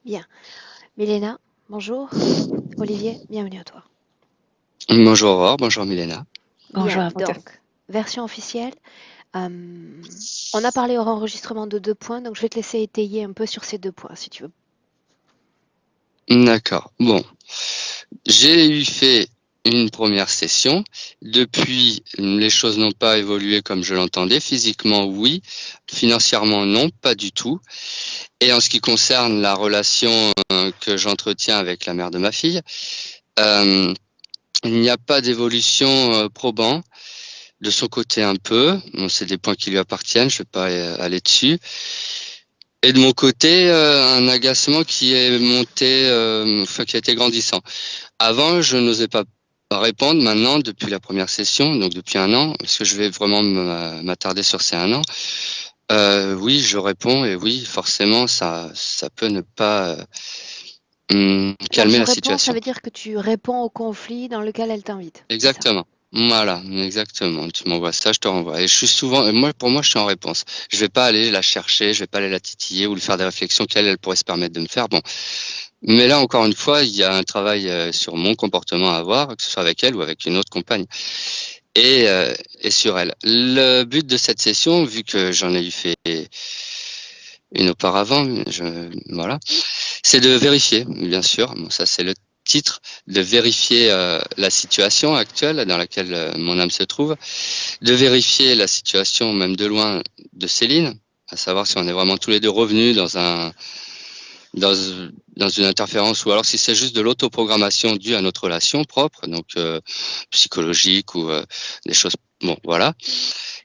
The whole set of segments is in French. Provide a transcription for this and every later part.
Bien. Milena, bonjour. Olivier, bienvenue à toi. Bonjour Aurore, bonjour Milena. Bien, Bonjour à vous deux. donc, version officielle. euh, on a parlé hors enregistrement de 2 points, donc je vais te laisser étayer un peu sur ces 2 points, si tu veux. D'accord. Bon, j'ai eu fait une première session. Depuis, les choses n'ont pas évolué comme je l'entendais. Physiquement, oui. Financièrement, non, pas du tout. Et en ce qui concerne la relation que j'entretiens avec la mère de ma fille, euh, il n'y a pas d'évolution probant. De son côté, un peu. Bon, c'est des points qui lui appartiennent. Je ne vais pas aller dessus. Et de mon côté, un agacement qui est monté, enfin qui a été grandissant. Avant, je n'osais pas répondre. Maintenant, depuis la première session, donc depuis un an, parce que je vais vraiment m'attarder sur ces un an, oui, je réponds et oui, forcément, ça peut ne pas Quand calmer tu la réponds, ça situation. veut dire que tu réponds au conflit dans lequel elle t'invite, c'est ça? Exactement. Voilà, exactement. Tu m'envoies ça, je te renvoie. Et je suis souvent, pour moi, je suis en réponse. Je vais pas aller la chercher, je vais pas aller la titiller ou lui faire des réflexions qu'elle, elle pourrait se permettre de me faire. Bon, mais là, encore une fois, il y a un travail sur mon comportement à avoir, que ce soit avec elle ou avec une autre compagne, et, euh, et sur elle. Le but de cette session, vu que j'en ai eu fait une auparavant, voilà, c'est de vérifier, bien sûr. Bon, ça, c'est le titre, de vérifier la situation actuelle dans laquelle mon âme se trouve, de vérifier la situation, même de loin, de Céline, à savoir si on est vraiment tous les deux revenus dans, dans une interférence ou alors si c'est juste de l'autoprogrammation due à notre relation propre, donc psychologique ou des choses, bon voilà,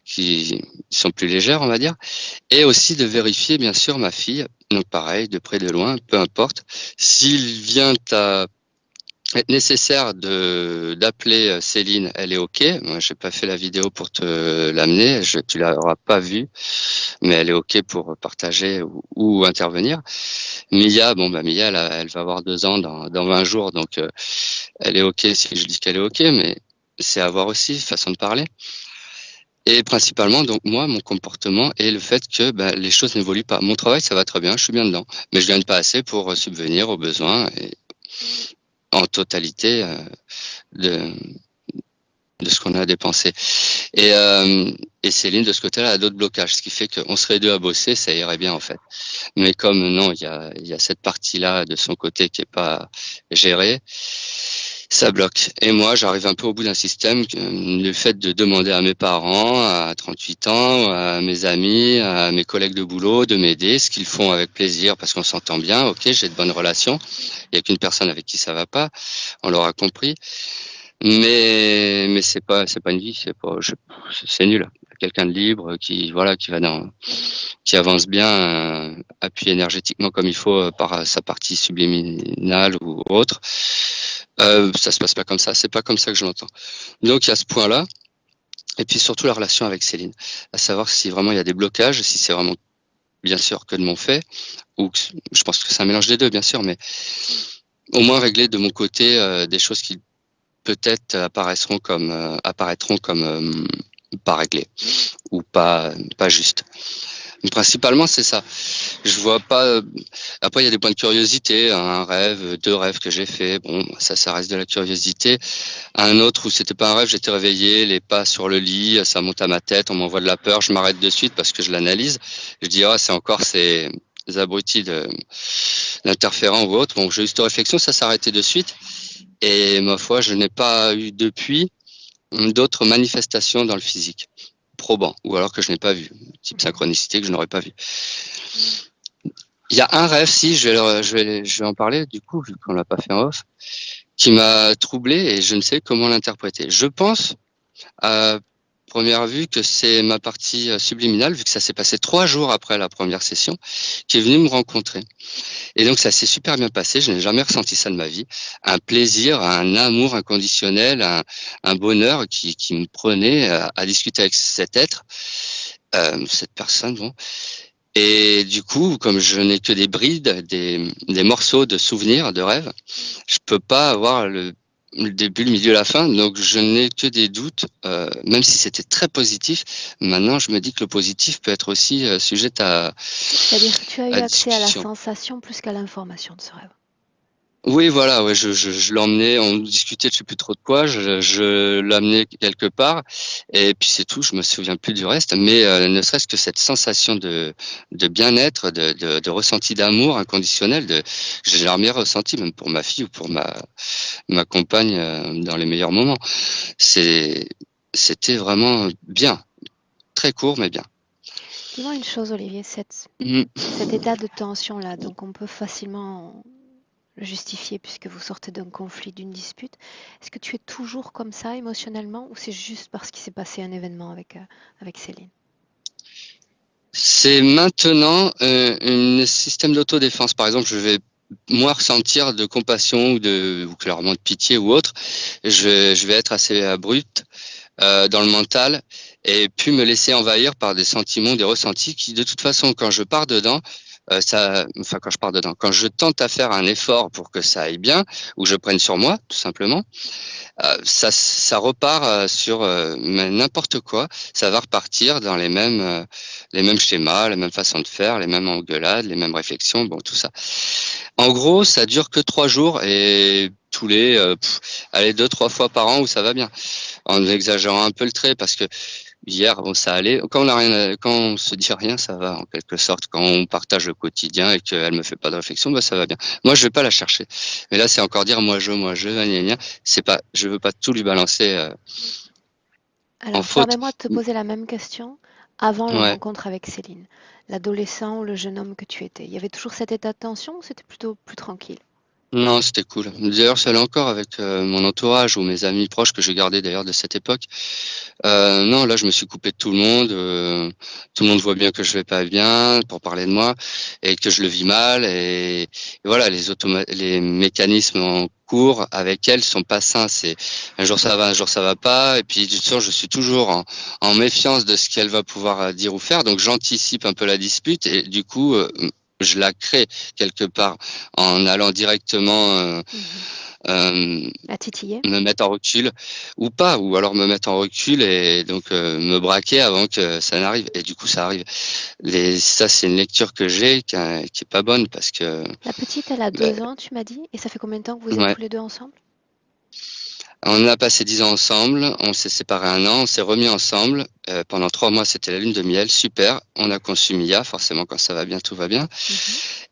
qui sont plus légères, on va dire, et aussi de vérifier bien sûr ma fille, donc pareil, de près de loin, peu importe, s'il vient à être nécessaire de d'appeler Céline, elle est ok. Moi, j'ai pas fait la vidéo pour te l'amener, tu l'auras pas vue, mais elle est ok pour partager ou intervenir. Mia, bon bah Mia, elle va avoir 2 ans dans 20 jours, donc elle est ok si je dis qu'elle est ok, mais c'est à voir aussi façon de parler. Et principalement, donc moi, mon comportement et le fait que bah, les choses n'évoluent pas. Mon travail, ça va très bien, je suis bien dedans, mais je gagne pas assez pour subvenir aux besoins et en totalité de de ce qu'on a dépensé. Et, euh, et Céline, de ce côté-là, a d'autres blocages, ce qui fait qu'on serait deux à bosser, ça irait bien en fait. Mais comme non, il y a cette partie-là de son côté qui est pas gérée, ça bloque. Et moi, j'arrive un peu au bout d'un système, le fait de demander à mes parents, à 38 ans, à mes amis, à mes collègues de boulot, de m'aider, ce qu'ils font avec plaisir parce qu'on s'entend bien, ok, j'ai de bonnes relations, il n'y a qu'une personne avec qui ça va pas, on l'aura compris, mais c'est pas une vie, c'est nul. Quelqu'un de libre qui voilà qui avance bien, appuyé énergétiquement comme il faut par sa partie subliminale ou autre. Ça se passe pas comme ça, c'est pas comme ça que je l'entends. Donc il y a ce point-là, et puis surtout la relation avec Céline, à savoir si vraiment il y a des blocages, si c'est vraiment bien sûr que de mon fait, ou je pense que c'est un mélange des deux bien sûr, mais au moins régler de mon côté des choses qui peut-être apparaîtront comme pas réglées ou pas justes. Principalement, c'est ça. Je vois pas. Après, il y a des points de curiosité, un rêve, 2 rêves que j'ai fait. Bon, ça reste de la curiosité. Un autre où c'était pas un rêve, j'étais réveillé, les pas sur le lit, ça monte à ma tête, on m'envoie de la peur, je m'arrête de suite parce que je l'analyse. Je dis ah, c'est encore ces abrutis d'interférents ou autres. Bon, j'ai eu cette réflexion, ça s'est arrêté de suite. Et ma foi, je n'ai pas eu depuis d'autres manifestations dans le physique probant, ou alors que je n'ai pas vu, type synchronicité que je n'aurais pas vu. Il y a un rêve, si, je vais en parler, du coup, vu qu'on l'a pas fait en off, qui m'a troublé et je ne sais comment l'interpréter. Je pense, à première vue, que c'est ma partie subliminale, vu que ça s'est passé 3 jours après la première session, qui est venue me rencontrer. Et donc, ça s'est super bien passé, je n'ai jamais ressenti ça de ma vie. Un plaisir, un amour inconditionnel, un bonheur qui me prenait à discuter avec cet être, cette personne, bon. Et du coup, comme je n'ai que des brides, des morceaux de souvenirs, de rêves, je peux pas avoir le début, le milieu, la fin, donc je n'ai que des doutes, même si c'était très positif. Maintenant, je me dis que le positif peut être aussi sujet C'est-à-dire que tu as eu à accès à la discussion. sensation plus qu'à l'information de ce rêve. Oui, voilà, ouais, je l'emmenais, on discutait de je sais plus trop de quoi, je l'amenais quelque part, et puis c'est tout, je me souviens plus du reste, mais ne serait-ce que cette sensation de bien-être, de ressenti d'amour inconditionnel, je l'ai jamais ressenti, même pour ma fille ou pour ma compagne dans les meilleurs moments. C'était vraiment bien, très court, mais bien. Dis-moi une chose, Olivier, Mhm. cet état de tension-là, donc on peut facilement le justifier puisque vous sortez d'un conflit, d'une dispute. Est-ce que tu es toujours comme ça émotionnellement ou c'est juste parce qu'il s'est passé un événement avec Céline? C'est maintenant un système d'autodéfense. Par exemple, je vais moi ressentir de compassion ou clairement de pitié ou autre. Je vais être assez abrupt dans le mental et puis me laisser envahir par des sentiments, des ressentis qui, de toute façon, quand je pars dedans, quand je pars dedans, quand je tente à faire un effort pour que ça aille bien, ou je prenne sur moi, tout simplement, ça repart sur n'importe quoi. Ça va repartir dans les mêmes schémas, les mêmes façons de faire, les mêmes engueulades, les mêmes réflexions, bon, tout ça. En gros, ça dure que 3 jours et tous les, allez, 2, 3 fois par an où ça va bien. En exagérant un peu le trait parce que hier, bon, ça allait. Quand on se dit rien, ça va en quelque sorte. Quand on partage le quotidien et qu'elle me fait pas de réflexion, bah ça va bien. Moi, je vais pas la chercher. Mais là, c'est encore dire moi je, gna, gna. C'est pas, je veux pas tout lui balancer en Alors, faute. permets-moi de te poser la même question avant la Ouais. rencontre avec Céline. L'adolescent ou le jeune homme que tu étais, il y avait toujours cet état de tension ou c'était plutôt plus tranquille? Non, c'était cool. D'ailleurs, ça l'est encore avec mon entourage ou mes amis proches que j'ai gardés d'ailleurs de cette époque. Non, là, je me suis coupé de tout le monde. Tout le monde voit bien que je vais pas bien pour parler de moi et que je le vis mal. Et voilà, les mécanismes en cours avec elle sont pas sains. C'est un jour ça va, un jour ça va pas. Et puis du coup, je suis toujours en méfiance de ce qu'elle va pouvoir dire ou faire. Donc j'anticipe un peu la dispute et du coup, je la crée quelque part en allant directement. Mhm. Euh, À titiller? Me mettre en recul ou pas, ou alors me mettre en recul et donc me braquer avant que ça n'arrive. Et du coup, ça arrive. Ça, c'est une lecture que j'ai qui est pas bonne parce que, La petite, elle a bah, 2 ans, tu m'as dit, et ça fait combien de temps que vous êtes ouais, tous les deux ensemble? on a passé 10 ans ensemble, on s'est séparés un an, on s'est remis ensemble. Pendant 3 mois, c'était la lune de miel, super. On a conçu Mia, forcément, quand ça va bien, tout va bien. Mhm.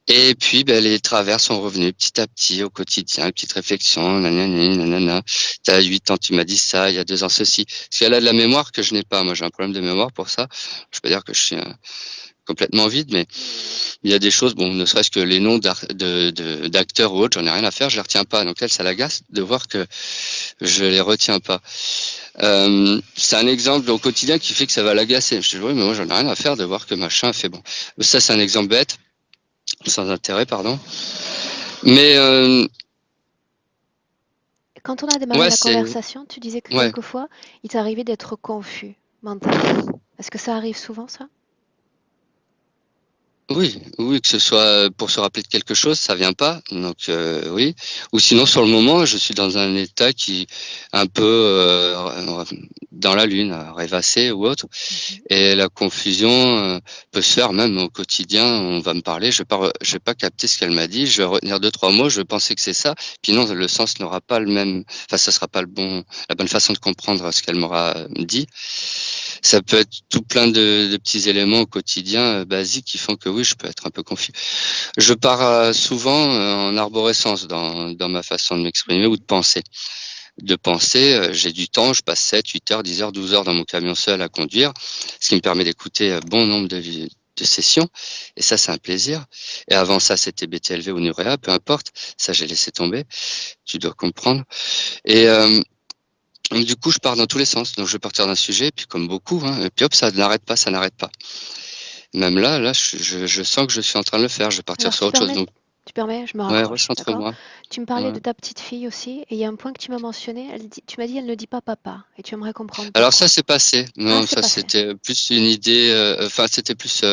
Et puis, ben, les travers sont revenus petit à petit au quotidien, petite réflexion, nanani, nanana. T'as 8 ans, tu m'as dit ça, il y a 2 ans ceci. Parce qu'elle a de la mémoire que je n'ai pas. Moi, j'ai un problème de mémoire pour ça. Je peux dire que je suis complètement vide, mais il y a des choses, bon, ne serait-ce que les noms d'acteurs ou autres, j'en ai rien à faire, je les retiens pas. Donc elle, ça l'agace de voir que je les retiens pas. C'est un exemple au quotidien qui fait que ça va l'agacer. Je dis oui, mais moi, j'en ai rien à faire de voir que machin fait bon. Ça, c'est un exemple bête, sans intérêt, pardon. Mais Quand on a démarré ouais, la conversation, tu disais que ouais, quelquefois, il t'arrivait d'être confus mentalement. Est-ce que ça arrive souvent, ça? oui, oui, que ce soit pour se rappeler de quelque chose, ça vient pas. Donc oui. Ou sinon, sur le moment, je suis dans un état qui un peu dans la lune, rêvassé ou autre. Mhm. Et la confusion peut se faire même au quotidien. On va me parler, je vais pas capter ce qu'elle m'a dit. Je vais retenir 2, 3 mots. Je vais penser que c'est ça. Puis non, le sens n'aura pas le même. Enfin, ça sera pas la bonne façon de comprendre ce qu'elle m'aura dit. Ça peut être tout plein de petits éléments au quotidien basiques qui font que oui, je peux être un peu confus. Je pars souvent en arborescence dans ma façon de m'exprimer ou Mhm. de penser. J'ai du temps, je passe 7, 8 heures, 10 heures, 12 heures dans mon camion seul à conduire, ce qui me permet d'écouter bon nombre de sessions. Et ça, c'est un plaisir. Et avant ça, c'était BTLV ou Nurea, peu importe. Ça, j'ai laissé tomber. Tu dois comprendre. Et du coup, je pars dans tous les sens. Donc, je vais partir d'un sujet, puis comme beaucoup, hein, et puis hop, ça n'arrête pas, ça n'arrête pas. Même là, je sens que je suis en train de le faire. Je vais partir Alors, sur autre chose. Donc, tu permets, je me ouais, raccroche, d'accord? recentre-moi. Tu me parlais Ouais. de ta petite fille aussi, et il y a un point que tu m'as mentionné, tu m'as dit elle ne dit pas papa, et tu aimerais comprendre Alors ça, pourquoi. c'est passé. Ah, Non, c'est ça, passé. c'était plus une idée. Enfin, c'était plus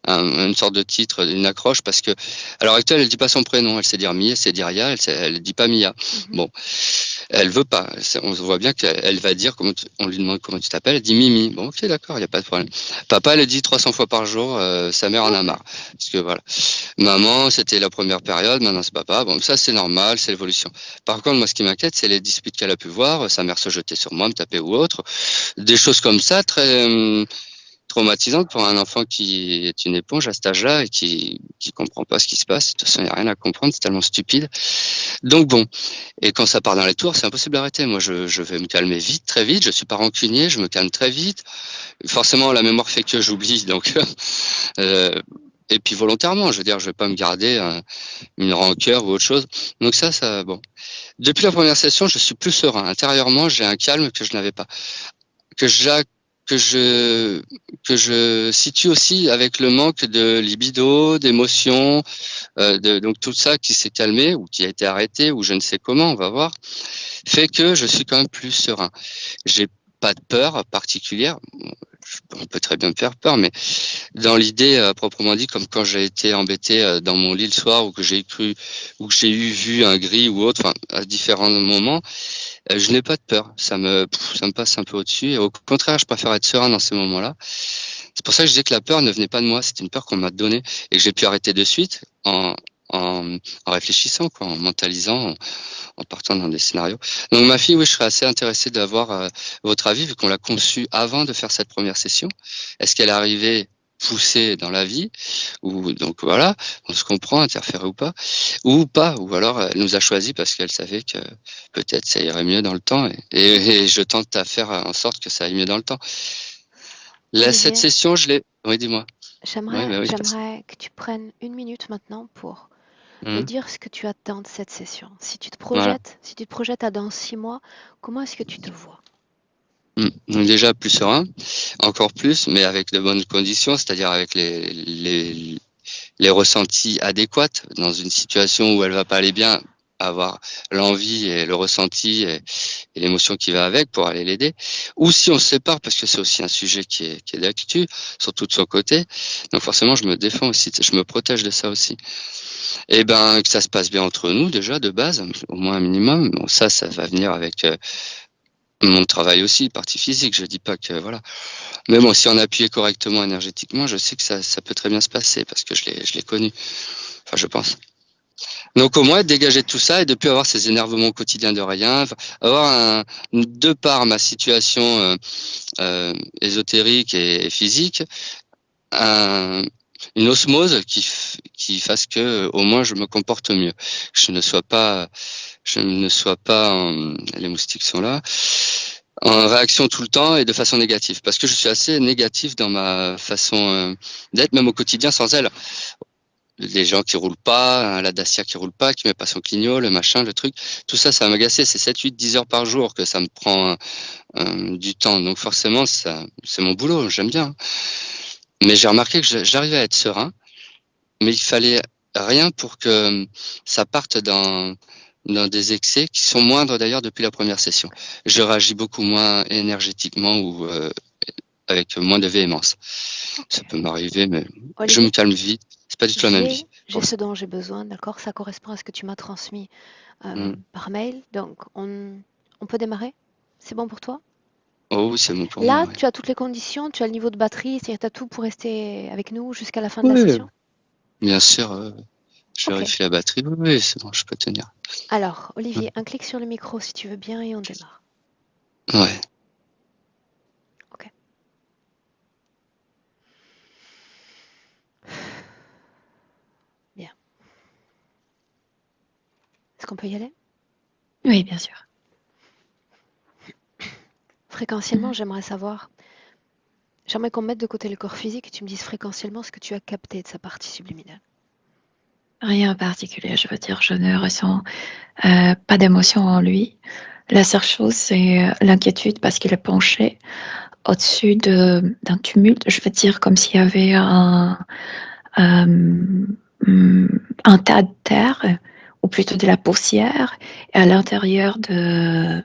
une sorte de titre, une accroche, parce que à l'heure actuelle, elle dit pas son prénom. Elle sait dire Mia, elle sait dire Ya, elle dit pas Mia. Mhm. Bon, Elle veut pas. On voit bien qu'elle va dire, on lui demande comment tu t'appelles, elle dit Mimi. Bon, ok, d'accord, il n'y a pas de problème. Papa, elle le dit 300 fois par jour, sa mère en a marre. Parce que voilà. Maman, c'était la première période, maintenant c'est papa. Bon, ça c'est normal, c'est l'évolution. Par contre, moi ce qui m'inquiète, c'est les disputes qu'elle a pu voir, sa mère se jeter sur moi, me taper ou autre. Des choses comme ça, très traumatisante pour un enfant qui est une éponge à cet âge-là et qui comprend pas ce qui se passe. De toute façon, il n'y a rien à comprendre, c'est tellement stupide. Donc bon, et quand ça part dans les tours, c'est impossible d'arrêter. Moi, je vais me calmer vite, très vite. Je suis pas rancunier, je me calme très vite. Forcément, la mémoire fait que j'oublie, donc et puis volontairement, je veux dire, je vais pas me garder une rancœur ou autre chose. Donc ça, bon. Depuis la première session, je suis plus serein. Intérieurement, j'ai un calme que je n'avais pas, que je situe aussi avec le manque de libido, d'émotion, donc tout ça qui s'est calmé ou qui a été arrêté ou je ne sais comment, on va voir, fait que je suis quand même plus serein. J'ai pas de peur particulière. On peut très bien me faire peur, mais dans l'idée proprement dit, comme quand j'ai été embêté dans mon lit le soir ou que j'ai vu un gris ou autre, enfin, à différents moments, je n'ai pas de peur. Ça me passe un peu au-dessus. Et au contraire, je préfère être serein dans ces moments-là. C'est pour ça que je disais que la peur ne venait pas de moi. C'était une peur qu'on m'a donnée et que j'ai pu arrêter de suite en réfléchissant, quoi, en mentalisant, en partant dans des scénarios. Donc ma fille, oui, je serais assez intéressé d'avoir votre avis vu qu'on l'a conçue avant de faire cette première session. Est-ce qu'elle est arrivée poussée dans la vie ou donc voilà, on se comprend, interférer ou pas, ou alors elle nous a choisi parce qu'elle savait que peut-être ça irait mieux dans le temps et je tente à faire en sorte que ça aille mieux dans le temps. Cette session, je l'ai. Oui, dis-moi. J'aimerais que tu prennes 1 minute maintenant pour me dire ce que tu attends de cette session. Si tu te projettes à dans 6 mois, comment est-ce que tu te vois? Donc déjà plus serein, encore plus, mais avec de bonnes conditions, c'est-à-dire avec les ressentis adéquats dans une situation où elle va pas aller bien, avoir l'envie et le ressenti et l'émotion qui va avec pour aller l'aider. Ou si on se sépare, parce que c'est aussi un sujet qui est d'actu, surtout de son côté. Donc forcément, je me défends aussi, je me protège de ça aussi. Et ben que ça se passe bien entre nous déjà de base, au moins un minimum. Bon, ça va venir avec mon travail aussi, partie physique. Je dis pas que voilà. Mais bon, si on appuyait correctement énergétiquement, je sais que ça peut très bien se passer parce que je l'ai connu. Enfin, je pense. Donc au moins être dégagé de tout ça et de plus avoir ces énervements quotidiens de rien, avoir de par ma situation ésotérique et physique, une osmose qui fasse que au moins je me comporte mieux, que je ne sois pas les moustiques sont là, en réaction tout le temps et de façon négative, parce que je suis assez négatif dans ma façon d'être, même au quotidien sans elle. Les gens qui roulent pas, la Dacia qui roule pas, qui met pas son clignot, le machin, le truc, tout ça, ça va m'agacer. C'est 7, 8, 10 heures par jour que ça me prend du temps. Donc forcément, ça, c'est mon boulot, j'aime bien. Mais j'ai remarqué que j'arrivais à être serein, mais il fallait rien pour que ça parte dans des excès qui sont moindres d'ailleurs depuis la première session. Je réagis beaucoup moins énergétiquement ou avec moins de véhémence. Okay. Ça peut m'arriver, mais Olivier, je me calme vite. C'est pas du tout la même vie. J'ai ce dont j'ai besoin, d'accord? Ça correspond à ce que tu m'as transmis par mail. Donc, on peut démarrer? C'est bon pour toi? Oh, c'est bon pour moi. moi. Là, tu as toutes les conditions, tu as le niveau de batterie, c'est-à-dire tu as tout pour rester avec nous jusqu'à la fin de la session? Bien sûr. Je vérifie la batterie. Oui, c'est bon, je peux tenir. Alors, Olivier, un clic sur le micro si tu veux bien et on démarre. Ouais. Ok. Bien. Est-ce qu'on peut y aller? Oui, bien sûr. Fréquentiellement, j'aimerais qu'on mette de côté le corps physique et tu me dises fréquentiellement ce que tu as capté de sa partie subliminale. Rien en particulier, je veux dire, je ne ressens pas d'émotion en lui. La seule chose, c'est l'inquiétude parce qu'il est penché au-dessus d'un tumulte. Je veux dire, comme s'il y avait un tas de terre, ou plutôt de la poussière, et à l'intérieur de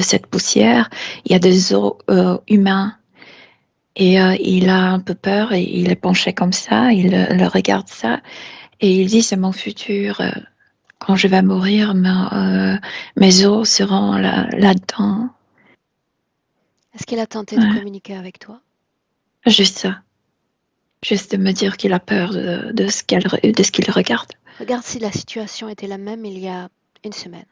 cette poussière, il y a des os humains. Et il a un peu peur et il est penché comme ça, il regarde ça et il dit c'est mon futur quand je vais mourir, mes os seront là-dedans. Est-ce qu'il a tenté de Ouais. communiquer avec toi? Juste ça. Juste de me dire qu'il a peur de ce qu'il regarde. Regarde si la situation était la même il y a une semaine.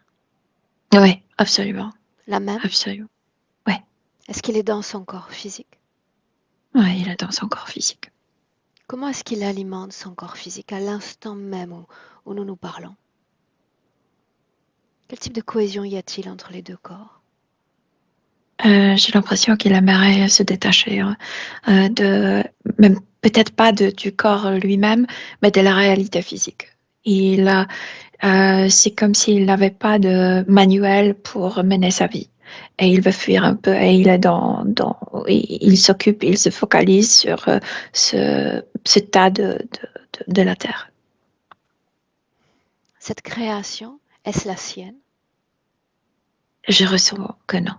Oui, absolument. La même? Absolument. Ouais. Est-ce qu'il est dans son corps physique? Ouais, il est dans son corps physique. Comment est-ce qu'il alimente son corps physique à l'instant même où nous nous parlons? Quel type de cohésion y a-t-il entre les deux corps? J'ai l'impression qu'il aimerait se détacher même peut-être pas du corps lui-même, mais de la réalité physique. C'est comme s'il n'avait pas de manuel pour mener sa vie. Et il veut fuir un peu et il s'occupe, il se focalise sur ce tas de la terre. Cette création, est-ce la sienne? Je ressens que non.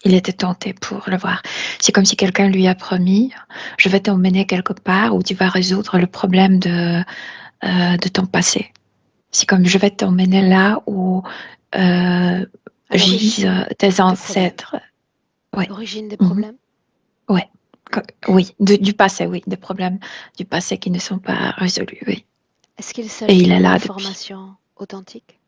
Il était tenté pour le voir. C'est comme si quelqu'un lui a promis, je vais t'emmener quelque part où tu vas résoudre le problème de ton passé. C'est comme je vais t'emmener là où gisent tes ancêtres. Ouais. L'origine des Mhm. problèmes? Ouais. Oui, du passé, oui, des problèmes du passé qui ne sont pas résolus, oui. Est-ce qu'il Et s'agit il est d'une là information authentique?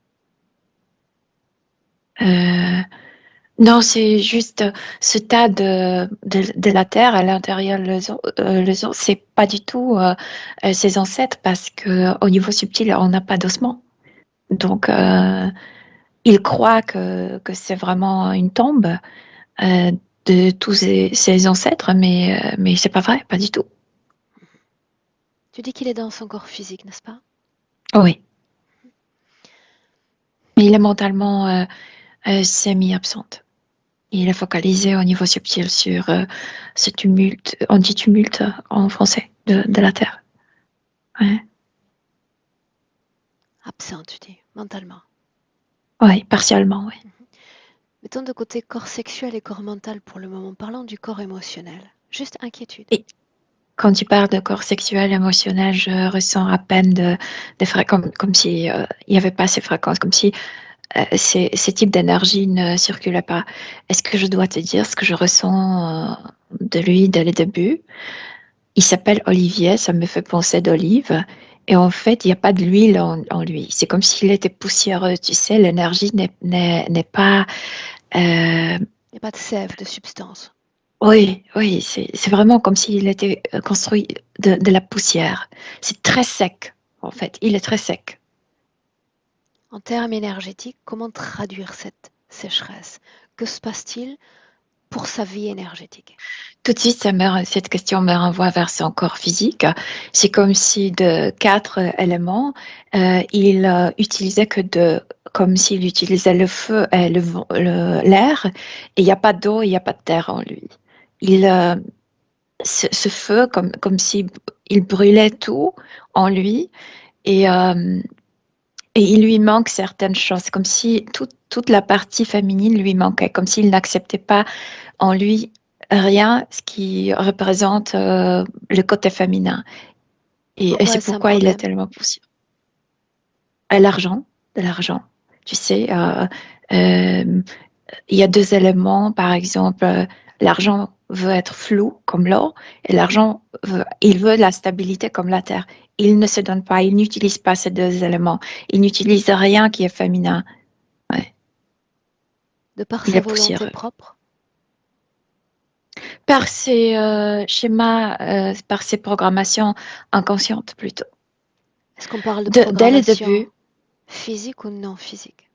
Non, c'est juste ce tas de la terre à l'intérieur les os, c'est pas du tout ses ancêtres parce que au niveau subtil, on n'a pas d'ossements. Donc, il croit que c'est vraiment une tombe euh, de tous ses ancêtres, mais c'est pas vrai, pas du tout. Tu dis qu'il est dans son corps physique, n'est-ce pas? Oui, mais il est mentalement semi-absente. Il est focalisé au niveau subtil sur ce tumulte, on dit tumulte en français, de la terre. Ouais. Absent, tu dis, mentalement. Oui, partiellement, oui. Mettons de côté corps sexuel et corps mental pour le moment. Parlons du corps émotionnel. Juste inquiétude. Et quand tu parles de corps sexuel, émotionnel, je ressens à peine des fréquences, comme si il n'y avait pas ces fréquences, comme si ces types d'énergie ne circulaient pas. Est-ce que je dois te dire ce que je ressens de lui dès le début? Il s'appelle Olivier, ça me fait penser d'olive. Et en fait, il n'y a pas de l'huile en lui. C'est comme s'il était poussiéreux. Tu sais, l'énergie n'est pas. Il n'y a pas de sève, de substance. Oui, oui, c'est vraiment comme s'il était construit de la poussière. C'est très sec, en fait. Il est très sec. En termes énergétiques, comment traduire cette sécheresse? Que se passe-t-il pour sa vie énergétique? Tout de suite, cette question me renvoie vers son corps physique. C'est comme si de 4 éléments, il utilisait que comme s'il utilisait le feu et l'air, et il n'y a pas d'eau, il n'y a pas de terre en lui. Il, ce feu, comme si il brûlait tout en lui, et, euh, et il lui manque certaines choses, comme si toute la partie féminine lui manquait, comme s'il n'acceptait pas en lui rien, ce qui représente le côté féminin. Et Pourquoi c'est est-ce un pourquoi il est problème? tellement poussé. L'argent, de l'argent. Tu sais, il y a deux éléments, par exemple, l'argent veut être flou comme l'or et il veut la stabilité comme la terre. Il ne se donne pas, il n'utilise pas ces deux éléments. Il n'utilise rien qui est féminin. Ouais. De par Il sa est volonté poussiéreux. propre? Par ses schémas, par ses programmations inconscientes plutôt. Est-ce qu'on parle de Dès le programmation début, physique ou non physique?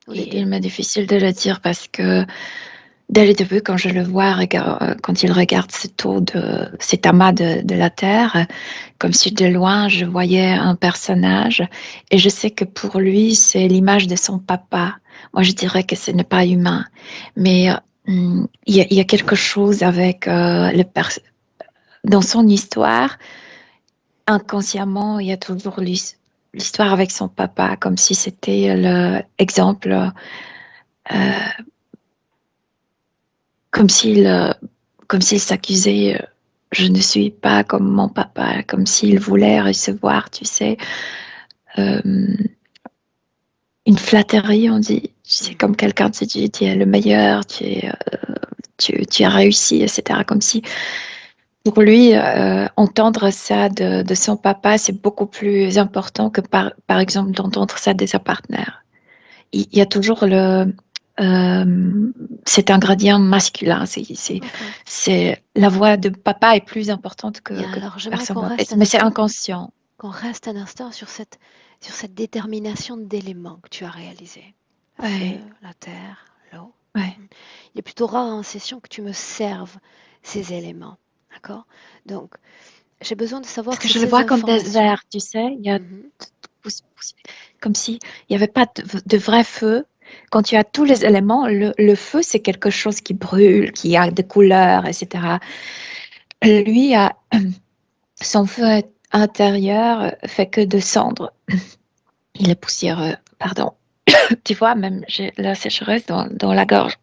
Ou les deux? il m'est difficile de le dire parce que dès le début, quand je le vois, quand il regarde cet amas de la Terre, comme si de loin je voyais un personnage et je sais que pour lui, c'est l'image de son papa. Moi, je dirais que ce n'est pas humain, mais il y a quelque chose avec dans son histoire, inconsciemment, il y a toujours l'histoire avec son papa, comme si c'était l'exemple, comme s'il comme s'il s'accusait je ne suis pas comme mon papa, comme s'il voulait recevoir, tu sais, euh, une flatterie, on dit. C'est comme quelqu'un te dit, tu es le meilleur, tu as réussi, etc. Comme si, pour lui, entendre ça de son papa, c'est beaucoup plus important que, par exemple, d'entendre ça de sa partenaire. Il y a toujours cet ingrédient masculin. Ok. C'est la voix de papa est plus importante Bien, que alors j'aimerais personne qu'on d'autre. reste un Mais c'est instant, inconscient. sur cette détermination d'éléments que tu as réalisés. Feu, Ouais, la terre, l'eau. ouais. Il est plutôt rare en session que tu me serves ces éléments. D'accord? Donc, j'ai besoin de Parce savoir que si je le ces vois comme informations. désert, tu sais. Il y a Mhm. comme si il n'y avait pas de vrai feu. Quand tu as tous les éléments, le feu, c'est quelque chose qui brûle, qui a des couleurs, etc. Lui, son feu intérieur fait que de cendres. Il est poussiéreux, pardon. Tu vois, même j'ai la sécheresse dans la gorge.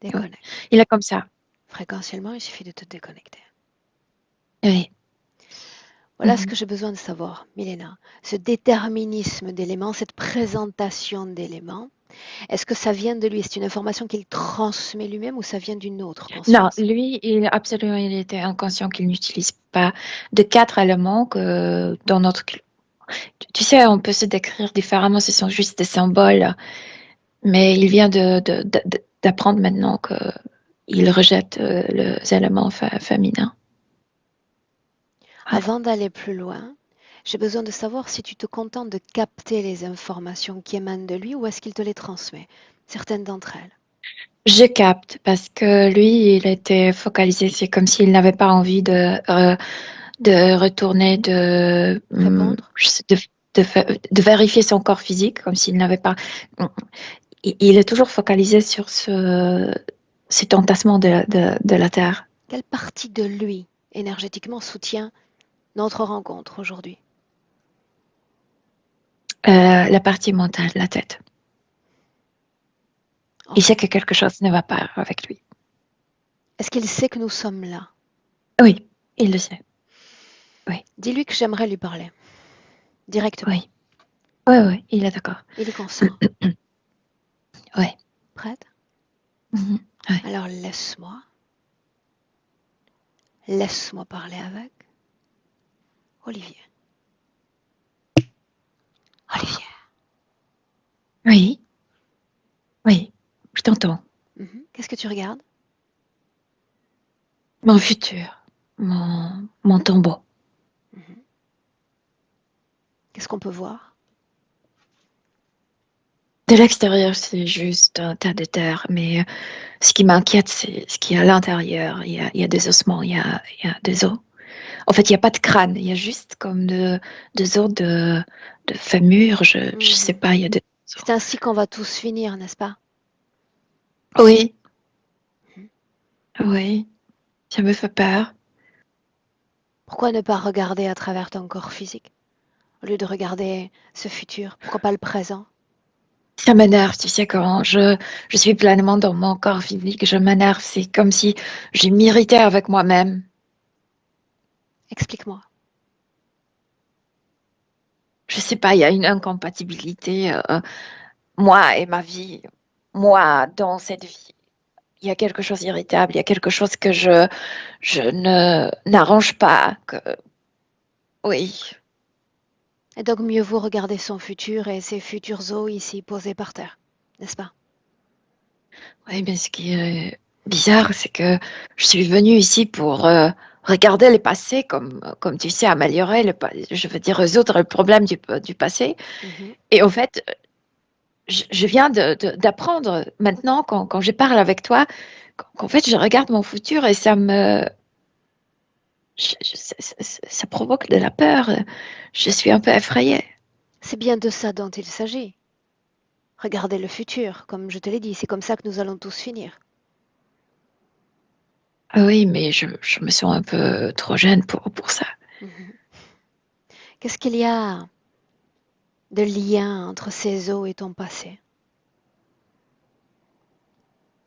Oui. Déconnecte. Il est comme ça. Fréquentiellement, il suffit de te déconnecter. Oui. Voilà ce Mhm. que j'ai besoin de savoir, Milena. Ce déterminisme d'éléments, cette présentation d'éléments, est-ce que ça vient de lui? C'est une information qu'il transmet lui-même ou ça vient d'une autre Non, conscience? lui, il était inconscient qu'il n'utilise pas de 4 éléments que dans notre tu sais, on peut se décrire différemment, ce sont juste des symboles, mais il vient d'apprendre maintenant qu'il rejette les éléments féminins. Ouais. Avant d'aller plus loin, j'ai besoin de savoir si tu te contentes de capter les informations qui émanent de lui ou est-ce qu'il te les transmet, certaines d'entre elles. Je capte parce que lui, il était focalisé, c'est comme s'il n'avait pas envie de retourner, Répondre? de vérifier son corps physique, comme s'il n'avait pas. Il est toujours focalisé sur cet entassement de la Terre. Quelle partie de lui, énergétiquement, soutient notre rencontre aujourd'hui? La partie mentale, la tête. Il Ok. sait que quelque chose ne va pas avec lui. Est-ce qu'il sait que nous sommes là? Oui, il le sait. Oui, Dis-lui que j'aimerais lui parler, directement. oui, oui, oui, il est d'accord. Il est consent. Oui. Prête? Mhm. Oui. Alors laisse-moi parler avec Olivier. Olivier. Oui, oui, je t'entends. Qu'est-ce que tu regardes? Mon futur, mon tombeau. Mhm. Qu'est-ce qu'on peut voir? De l'extérieur, c'est juste un tas de terre, mais ce qui m'inquiète, c'est ce qu'il y a à l'intérieur. Il y a des ossements, il y a des os. En fait, il n'y a pas de crâne, il y a juste comme des os de fémur, je sais Mhm. pas, il y a des os. C'est ainsi qu'on va tous finir, n'est-ce pas? Oui, Mhm. oui, ça me fait peur. Pourquoi ne pas regarder à travers ton corps physique au lieu de regarder ce futur? Pourquoi pas le présent? Ça m'énerve, tu sais, je suis pleinement dans mon corps physique, je m'énerve, c'est comme si je m'irritais avec moi-même. Explique-moi. Je sais pas, il y a une incompatibilité, moi et ma vie, moi dans cette vie. Il y a quelque chose d'irritable, il y a quelque chose que je ne n'arrange pas. Oui, Et donc mieux vaut regarder son futur et ses futurs os ici posés par terre, n'est-ce pas? oui, mais ce qui est bizarre, c'est que je suis venue ici pour regarder le passé, comme tu sais, améliorer je veux dire, résoudre le problème du passé. Mhm. Et en fait, je viens d'apprendre maintenant, quand je parle avec toi, qu'en fait, je regarde mon futur et ça provoque de la peur. Je suis un peu effrayée. C'est bien de ça dont il s'agit. Regardez le futur, comme je te l'ai dit, c'est comme ça que nous allons tous finir. Ah oui, mais je me sens un peu trop jeune pour ça. Mhm. Qu'est-ce qu'il y a de lien entre ces os et ton passé?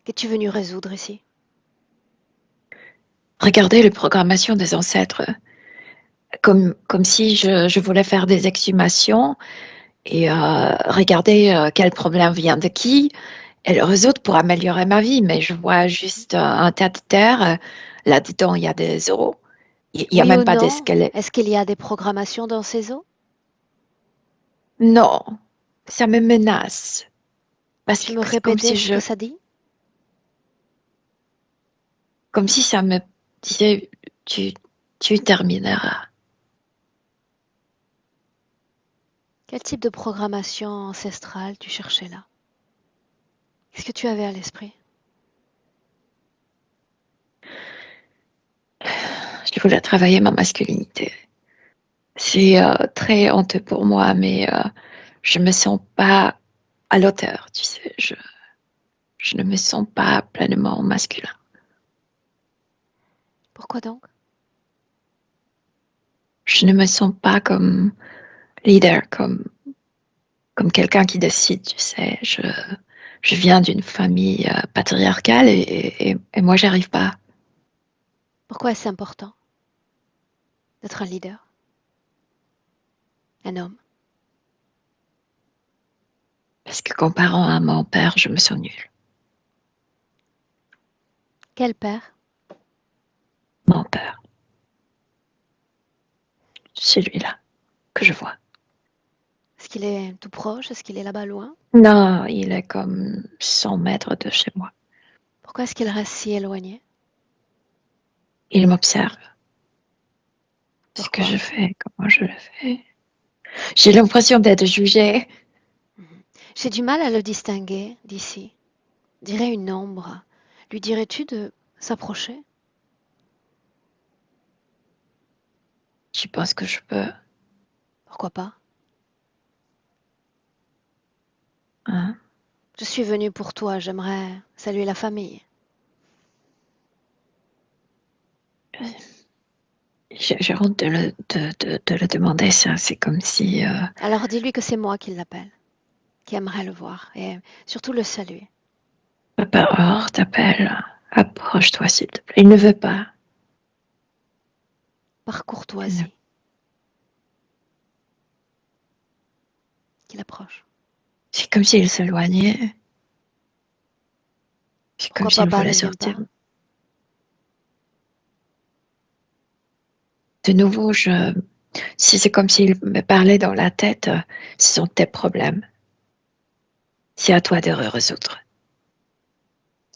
Qu'es-tu venu résoudre ici? regarder les programmations des ancêtres, comme si je voulais faire des exhumations et regarder quel problème vient de qui et le résoudre pour améliorer ma vie. Mais je vois juste un tas de terre. Là-dedans, il y a des os. Il n'y a Oui ou même pas des non? squelettes. Est-ce qu'il y a des programmations dans ces os? Non, ça me menace. Parce Tu que me c'est comme répétais si ce que ça dit? comme si ça me disait, tu, tu termineras. Quel type de programmation ancestrale tu cherchais là? Qu'est-ce que tu avais à l'esprit? Je voulais travailler ma masculinité. C'est très honteux pour moi, mais je me sens pas à l'auteur, tu sais. Je ne me sens pas pleinement masculin. Pourquoi donc? Je ne me sens pas comme leader, comme quelqu'un qui décide, tu sais. Je viens d'une famille patriarcale et moi, j'arrive pas. Pourquoi est-ce important d'être un leader, un homme? Parce que comparant à mon père, je me sens nulle. Quel père? Mon père, celui-là que je vois. Est-ce qu'il est tout proche? Est-ce qu'il est là-bas loin? Non, il est comme 100 mètres de chez moi. Pourquoi est-ce qu'il reste si éloigné? Il m'observe. Ce que Pourquoi? je fais, comment je le fais. J'ai l'impression d'être jugée. Mhm. J'ai du mal à le distinguer d'ici. Dirais une ombre. Lui dirais-tu de s'approcher? Je pense que je peux. Pourquoi pas? Hein. Je suis venue pour toi, j'aimerais saluer la famille. J'ai honte de le demander, ça. C'est comme si... Alors dis-lui que c'est moi qui l'appelle, qui aimerait le voir, et surtout le saluer, Papa Or t'appelle. Approche-toi, s'il te plaît. Il ne veut pas. par Il ne- courtoisie, qu'il approche. C'est comme s'il s'éloignait. C'est comme Pourquoi s'il papa voulait ne vient sortir. pas? De nouveau, si c'est comme s'il me parlait dans la tête, ce sont tes problèmes. C'est à toi de les résoudre.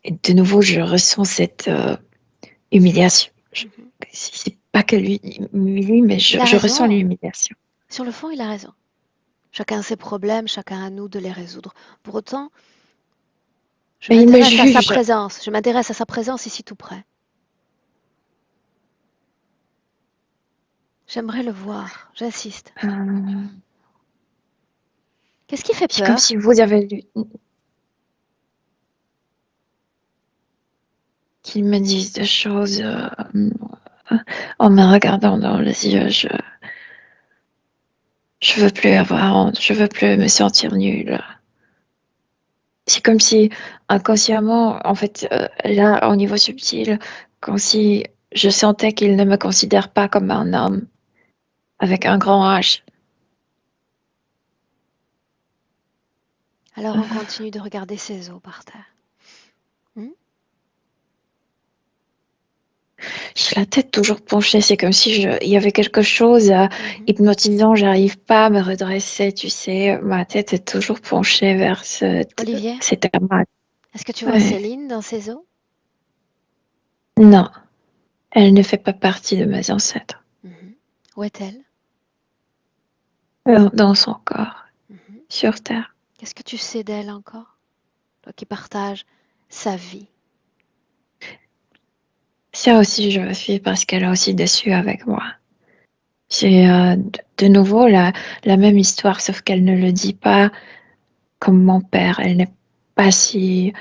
Et de nouveau, je ressens cette humiliation. Mhm. C'est pas que lui m'humilie, mais Il a je ressens raison. l'humiliation. Sur le fond, il a raison. Chacun a ses problèmes, chacun à nous de les résoudre. Pour autant, je Mais il me m'intéresse à sa juge. présence. Je m'intéresse à sa présence ici tout près. J'aimerais le voir. J'insiste. Euh, Qu'est-ce qui fait c'est comme peur? si vous avez lu, qu'il me dise des choses en me regardant dans les yeux. Je veux plus avoir honte, je veux plus me sentir nulle. C'est comme si inconsciemment, en fait, là, au niveau subtil, comme si je sentais qu'il ne me considère pas comme un homme avec un grand H. Alors on continue de regarder ses os par terre. Hmm. J'ai la tête toujours penchée, c'est comme si il y avait quelque chose Mhm. hypnotisant, j'arrive pas à me redresser, tu sais, ma tête est toujours penchée vers Olivier, cet amas. est-ce que tu vois Ouais. Céline dans ses os? Non, elle ne fait pas partie de mes ancêtres. Mhm. Où est-elle? Dans son corps, Mhm. sur Terre. Qu'est-ce que tu sais d'elle encore? Toi qui partages sa vie. Ça aussi, je me fie parce qu'elle a aussi déçu avec moi. C'est de nouveau la même histoire, sauf qu'elle ne le dit pas comme mon père. Elle n'est pas si...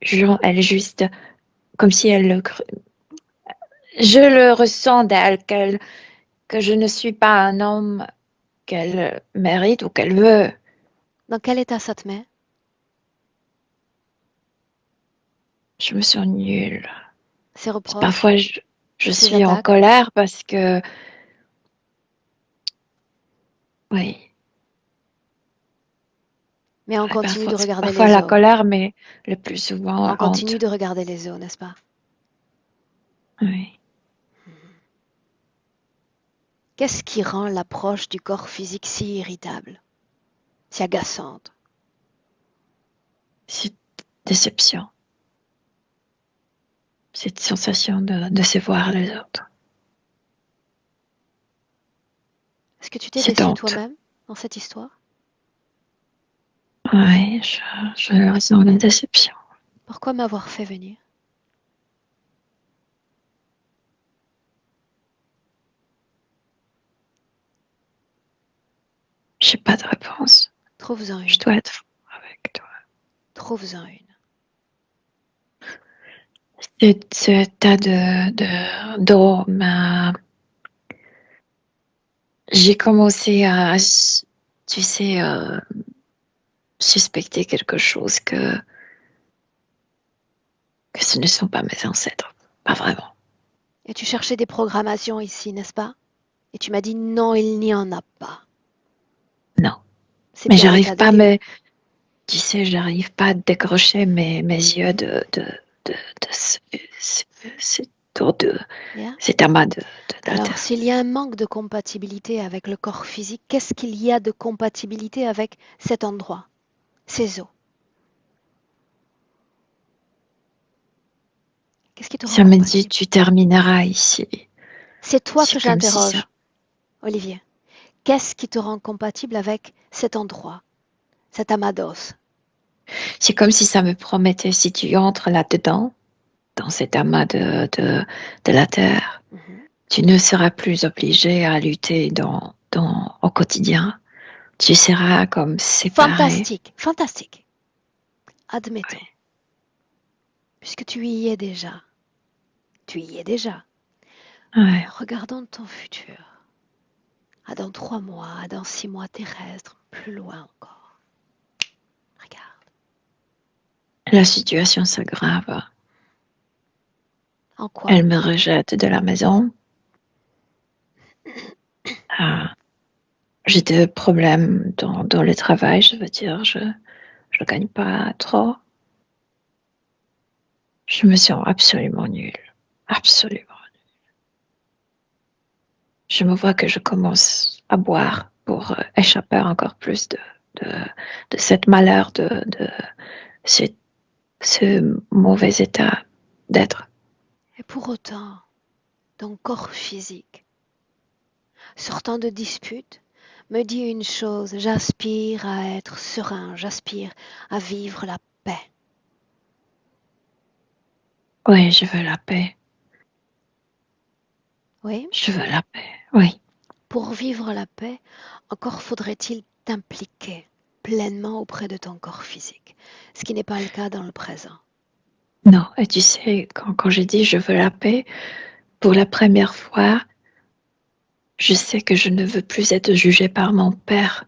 Genre, elle est juste comme si elle le... Je le ressens d'elle, que je ne suis pas un homme qu'elle mérite ou qu'elle veut. Dans quel état ça te met? Je me sens nulle. Ses reproches? Parfois, Je ces suis en attaques. colère parce que, oui, Mais on continue de parfois, regarder parfois les la os. colère, mais le plus souvent On continue honte. de regarder les os, n'est-ce pas? Oui. Qu'est-ce qui rend l'approche du corps physique si irritable, si agaçante? Cette déception, cette sensation de décevoir les autres, Est-ce que tu t'es cette déçu honte. toi-même dans cette histoire? Oui, je ressens la déception. Pourquoi m'avoir fait venir? J'ai pas de réponse. Trouve-en Je une. dois être franc avec toi. Trouve-en une. Ce tas d'eau m'a. J'ai commencé à, tu sais, suspecter quelque chose que ce ne sont pas mes ancêtres. Pas vraiment. Et tu cherchais des programmations ici, n'est-ce pas? Et tu m'as dit non, il n'y en a pas. Non. C'est Mais bien le j'arrive cas de pas à dire. tu sais, j'arrive pas à décrocher mes yeux de ce tour de, Yeah. cet amas de la Alors, terre. s'il y a un manque de compatibilité avec le corps physique, qu'est-ce qu'il y a de compatibilité avec cet endroit, ces os? Qu'est-ce qui te rend Ça me dit, compatible? tu termineras ici. C'est toi que C'est comme si ça. j'interroge, Olivier. Qu'est-ce qui te rend compatible avec cet endroit, cet amas d'os? C'est comme si ça me promettait, si tu entres là-dedans, dans cet amas de la terre, Mhm. tu ne seras plus obligé à lutter au quotidien. Tu seras comme séparé. Fantastique, fantastique. Admettons, Oui. puisque tu y es déjà. Tu y es déjà. Ouais. Regardons ton futur. À dans 3 mois, à dans 6 mois terrestres, plus loin encore. Regarde. La situation s'aggrave. En quoi? Elle me rejette de la maison. Ah, j'ai des problèmes dans le travail, je veux dire, je gagne pas trop. Je me sens absolument nulle. Absolument. Je me vois que je commence à boire pour échapper encore plus de, de cette malheur, de ce, ce mauvais état d'être. Et pour autant, ton corps physique, sortant de dispute, me dit une chose, j'aspire à être serein, j'aspire à vivre la paix. Oui, je veux la paix. Oui? Je veux la paix. Oui. Pour vivre la paix, encore faudrait-il t'impliquer pleinement auprès de ton corps physique, ce qui n'est pas le cas dans le présent. Non, et tu sais, quand j'ai dit je veux la paix, pour la première fois, je sais que je ne veux plus être jugée par mon père.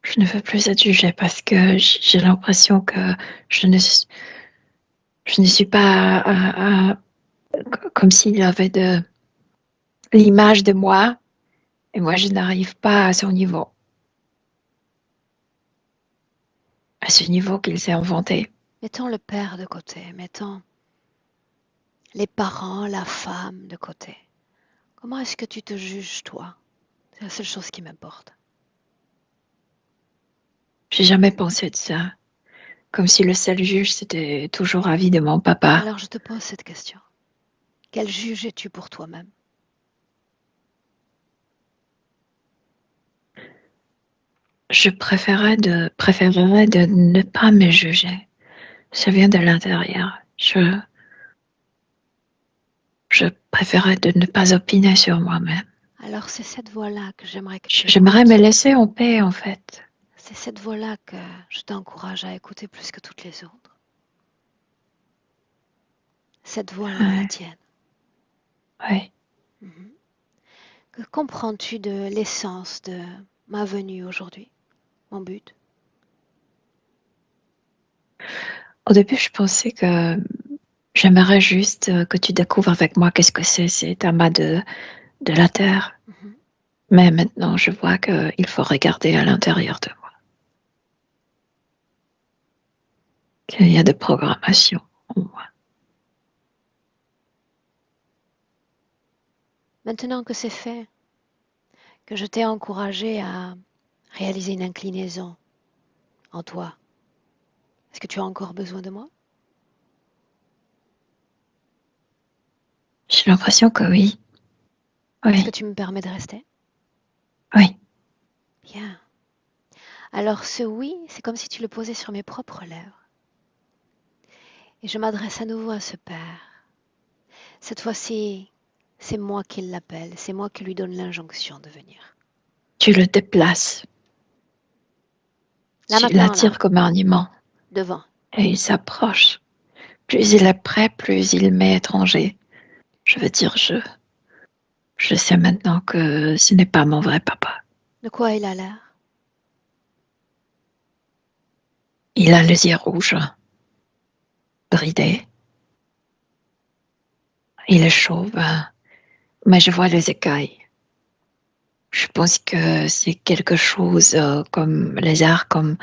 Je ne veux plus être jugée parce que j'ai l'impression que je ne, je ne suis pas comme s'il avait l'image de moi et moi je n'arrive pas à son niveau, à ce niveau qu'il s'est inventé. Mettons le père de côté, mettons les parents, la femme de côté. Comment est-ce que tu te juges, toi? C'est la seule chose qui m'importe. J'ai jamais pensé de ça, comme si le seul juge c'était toujours avis de mon papa. Alors je te pose cette question. Quel juge es-tu pour toi-même? Je préférerais de ne pas me juger. Ça vient de l'intérieur. Je préférerais de ne pas opiner sur moi-même. Alors c'est cette voie-là que j'aimerais que tu J'aimerais écoutes. me laisser en paix, en fait. C'est cette voie-là que je t'encourage à écouter plus que toutes les autres. Cette voie-là, la Ouais, tienne. ouais. Mhm. Que comprends-tu de l'essence de ma venue aujourd'hui? Mon but? Au début, je pensais que j'aimerais juste que tu découvres avec moi qu'est-ce que c'est cet amas de la Terre. Mhm. Mais maintenant, je vois qu'il faut regarder à l'intérieur de moi, qu'il y a des programmations en moi. Maintenant que c'est fait, que je t'ai encouragé à réaliser une inclinaison en toi, est-ce que tu as encore besoin de moi? J'ai l'impression que oui, Est-ce que oui, tu me permets de rester? oui. Bien. Alors ce oui, c'est comme si tu le posais sur mes propres lèvres. Et je m'adresse à nouveau à ce Père. Cette fois-ci, c'est moi qui l'appelle, c'est moi qui lui donne l'injonction de venir. Tu le déplaces, Là tu maintenant, là, l'attires comme un aimant devant. et il s'approche. Plus il est prêt, plus il m'est étranger. Je veux dire, je sais maintenant que ce n'est pas mon vrai papa. De quoi il a l'air? Il a les yeux rouges, bridés. Il est chauve, mais je vois les écailles. Je pense que c'est quelque chose comme lézard, comme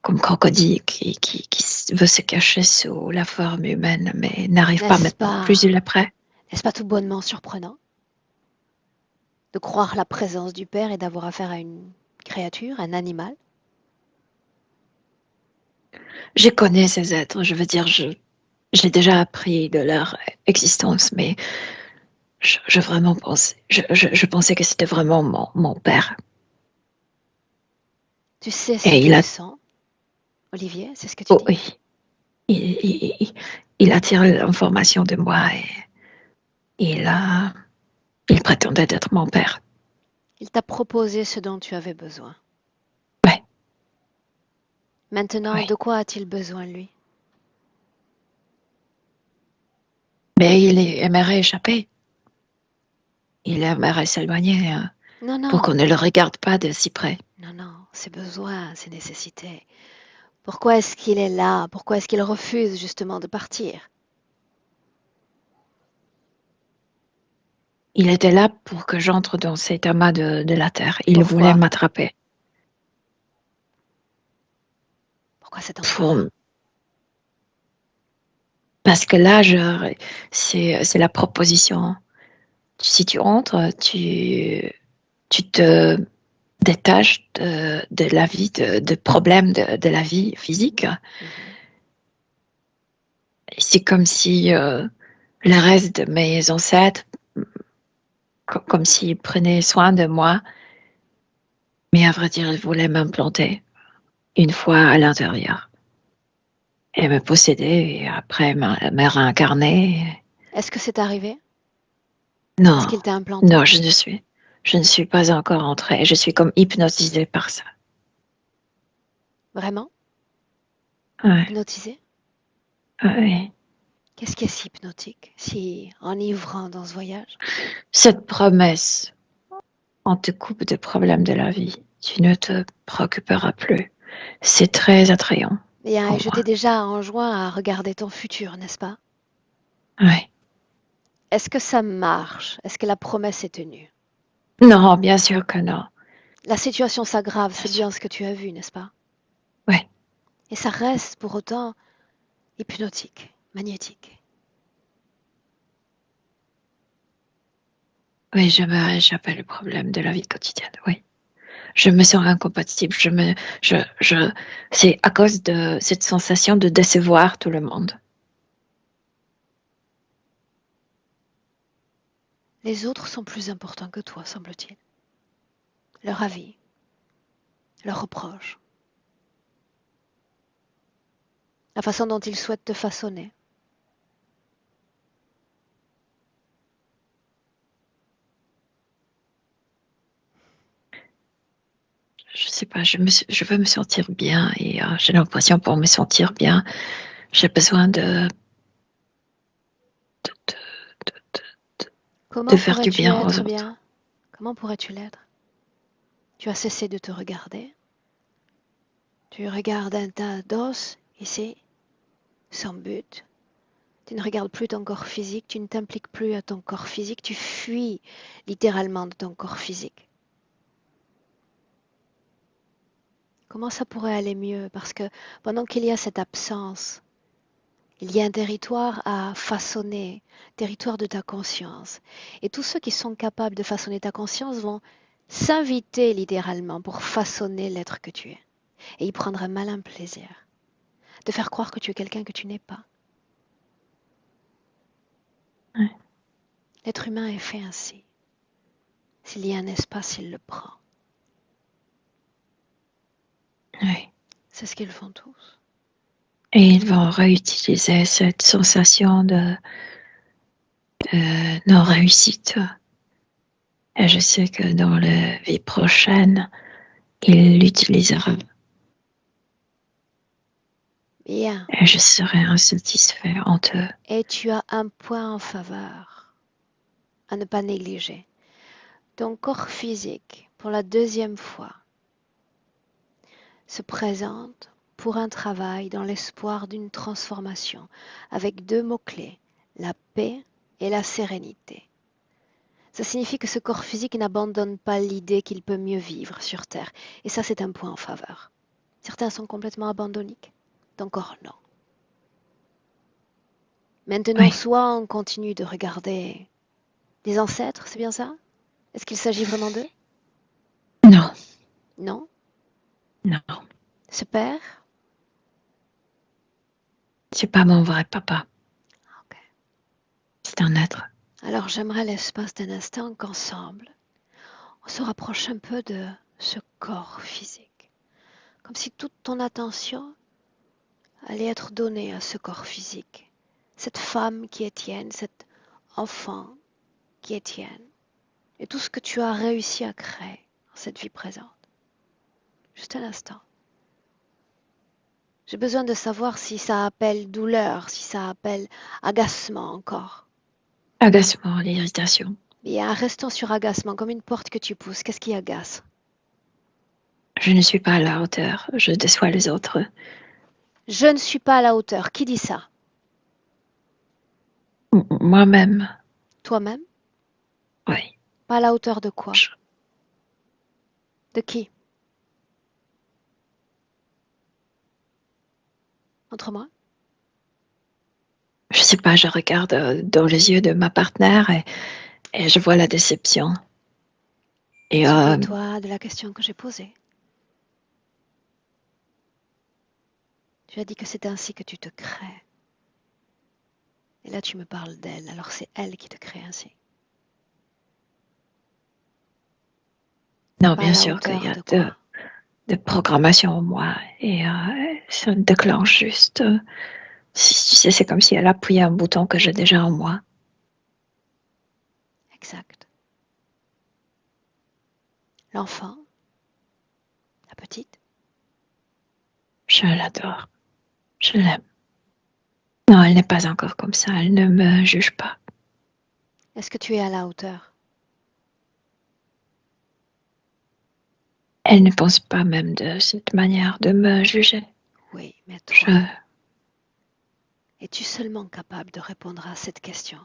crocodile qui veut se cacher sous la forme humaine, mais n'arrive pas N'est-ce maintenant. Plus pas, il est prêt. n'est-ce pas tout bonnement surprenant de croire la présence du Père et d'avoir affaire à une créature, un animal? Je connais ces êtres, je veux dire, j'ai déjà appris de leur existence, mais je vraiment pensais, je pensais que c'était vraiment mon père. Tu sais ce Et il qu'il a, sent, Olivier, c'est ce que tu oh dis? oui, il attire l'information de moi et il a, il prétendait être mon père. Il t'a proposé ce dont tu avais besoin. Ouais, Maintenant, ouais. de quoi a-t-il besoin, lui? Mais il aimerait échapper. Il aimerait s'éloigner Non, pour qu'on non, ne le regarde pas de si près. non, non, ses besoins, ses nécessités. Pourquoi est-ce qu'il est là? Pourquoi est-ce qu'il refuse justement de partir? Il était là pour que j'entre dans cet amas de la terre. Il voulait Pourquoi? m'attraper. Pourquoi cet endroit-là? Pour- Parce que là, c'est la proposition. Si tu entres, tu te détaches de la vie, de problèmes de la vie physique. Mhm. C'est comme si le reste de mes ancêtres, comme s'ils prenaient soin de moi, mais à vrai dire, ils voulaient m'implanter une fois à l'intérieur et me posséder et après me réincarner. Est-ce que c'est arrivé? Est-ce Non, qu'il t'a implanté? non, je ne suis pas encore entrée. Je suis comme hypnotisée par ça. Vraiment? Ouais, Hypnotisé? ouais. Qu'est-ce qui est si hypnotique, si enivrant dans ce voyage? Cette promesse, on te coupe des problèmes de la vie. Tu ne te préoccuperas plus. C'est très attrayant Bien, et pour je t'ai moi. déjà enjoint à regarder ton futur, n'est-ce pas? Ouais. Est-ce que ça marche? Est-ce que la promesse est tenue? Non, bien sûr que non. La situation s'aggrave, Bien c'est sûr. bien ce que tu as vu, n'est-ce pas? Ouais. Et ça reste pour autant hypnotique, magnétique. Oui, j'aimerais échapper le problème de la vie quotidienne. Oui. Je me sens incompatible. C'est à cause de cette sensation de décevoir tout le monde. Les autres sont plus importants que toi, semble-t-il. Leur avis, leurs reproches, la façon dont ils souhaitent te façonner. Je sais pas, je veux me sentir bien et j'ai l'impression pour me sentir bien, j'ai besoin de, de Comment faire du pourrais-tu bien aux être autres. bien? Comment pourrais-tu l'être? Tu as cessé de te regarder. Tu regardes un tas d'os ici, sans but. Tu ne regardes plus ton corps physique, tu ne t'impliques plus à ton corps physique, tu fuis littéralement de ton corps physique. Comment ça pourrait aller mieux? Parce que pendant qu'il y a cette absence, il y a un territoire à façonner, territoire de ta conscience. Et tous ceux qui sont capables de façonner ta conscience vont s'inviter littéralement pour façonner l'être que tu es. Et y prendre un malin plaisir de faire croire que tu es quelqu'un que tu n'es pas. Ouais. L'être humain est fait ainsi. S'il y a un espace, il le prend. Oui. C'est ce qu'ils font tous. Et ils vont réutiliser cette sensation de non-réussite. Et je sais que dans la vie prochaine, ils l'utiliseront. Bien. Et je serai insatisfait en eux. Et tu as un point en faveur à ne pas négliger. Ton corps physique, pour la deuxième fois, se présente pour un travail dans l'espoir d'une transformation, avec 2 mots-clés, la paix et la sérénité. Ça signifie que ce corps physique n'abandonne pas l'idée qu'il peut mieux vivre sur Terre. Et ça, c'est un point en faveur. Certains sont complètement abandonniques, ton corps non. Maintenant, Oui. soit on continue de regarder des ancêtres, c'est bien ça? Est-ce qu'il s'agit vraiment d'eux? Non, Non? non. Ce père? C'est pas mon vrai papa. Ok. C'est un être. Alors j'aimerais l'espace d'un instant qu'ensemble, on se rapproche un peu de ce corps physique. Comme si toute ton attention allait être donnée à ce corps physique. Cette femme qui est tienne, cet enfant qui est tienne. Et tout ce que tu as réussi à créer dans cette vie présente. Juste un instant. J'ai besoin de savoir si ça appelle douleur, si ça appelle agacement encore. Agacement, l'irritation. Bien, restons sur agacement, comme une porte que tu pousses. Qu'est-ce qui agace? Je ne suis pas à la hauteur. Je déçois les autres. Je ne suis pas à la hauteur. Qui dit ça? Moi-même, Toi-même? oui. Pas à la hauteur de quoi? De qui? Montre-moi. Je sais pas, je regarde dans les yeux de ma partenaire et je vois la déception. Et Souviens-toi de la question que j'ai posée. Tu as dit que c'est ainsi que tu te crées. Et là, tu me parles d'elle. Alors c'est elle qui te crée ainsi. non, Pas à bien la sûr qu'il y hauteur a de quoi? de programmation en moi et ça déclenche juste. Tu sais, c'est comme si elle appuyait un bouton que j'ai déjà en moi. Exact. L'enfant, la petite, Je l'adore. Je l'aime. Non, elle n'est pas encore comme ça. Elle ne me juge pas. est-ce que tu es à la hauteur? Elle ne pense pas même de cette manière de me juger. Oui, mais Je... toi, es-tu seulement capable de répondre à cette question?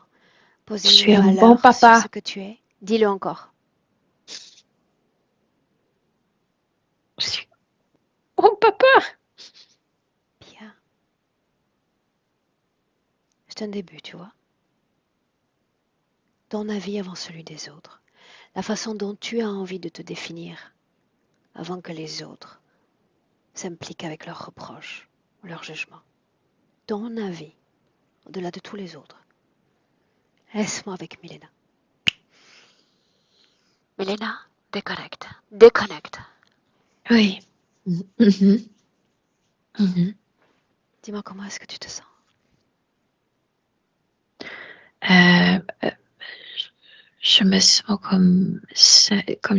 Poser je une suis un bon valeur sur ce papa. que tu es? Dis-le encore. Je suis un bon papa. Bien. C'est un début, tu vois. Ton avis avant celui des autres. La façon dont tu as envie de te définir avant que les autres s'impliquent avec leurs reproches ou leurs jugements. Ton avis, au-delà de tous les autres. Laisse-moi avec Milena. Milena, déconnecte. Déconnecte. Oui. Mhm. Mhm. Dis-moi comment est-ce que tu te sens? Euh, euh, je me sens comme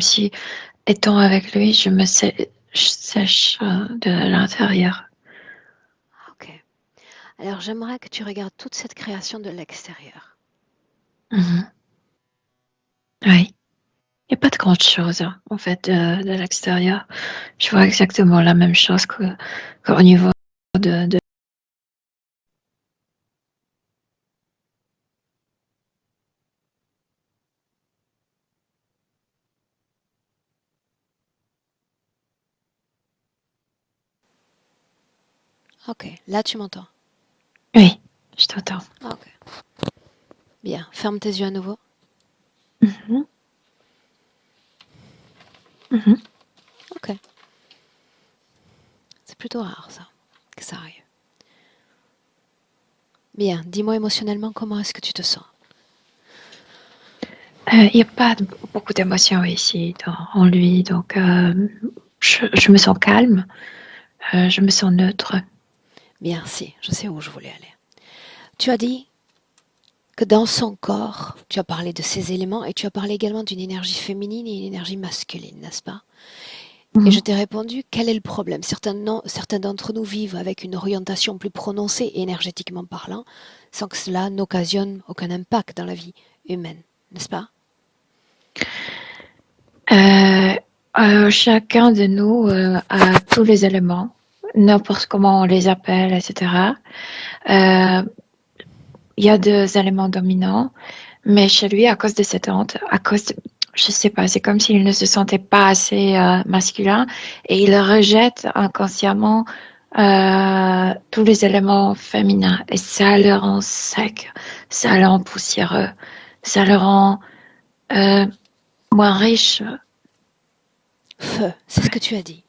si, étant avec lui, je me sèche de l'intérieur. Ok. Alors j'aimerais que tu regardes toute cette création de l'extérieur. Mhm. Oui. Il n'y a pas de grande chose, hein, en fait, de l'extérieur. Je vois exactement la même chose qu'au niveau de Ok, là tu m'entends. Oui, je t'entends. Ok, bien. Ferme tes yeux à nouveau. Mhm, mhm. Ok, c'est plutôt rare ça, que ça arrive. Bien, dis-moi émotionnellement comment est-ce que tu te sens. Il n'y a pas beaucoup d'émotions ici en lui, donc je me sens calme, je me sens neutre. Bien, si, je sais où je voulais aller. Tu as dit que dans son corps, tu as parlé de ces éléments et tu as parlé également d'une énergie féminine et une énergie masculine, n'est-ce pas? Et je Mhm. t'ai répondu, quel est le problème? Certains d'entre nous vivent avec une orientation plus prononcée énergétiquement parlant, sans que cela n'occasionne aucun impact dans la vie humaine, n'est-ce pas? Euh, chacun de nous a tous les éléments, n'importe comment on les appelle, etc. Euh, Il y a des éléments dominants, mais chez lui, à cause de cette honte, je sais pas, c'est comme s'il ne se sentait pas assez masculin et il rejette inconsciemment tous les éléments féminins et ça le rend sec, ça le rend poussiéreux, ça le rend euh, moins riche. Feu, c'est ce que tu as dit.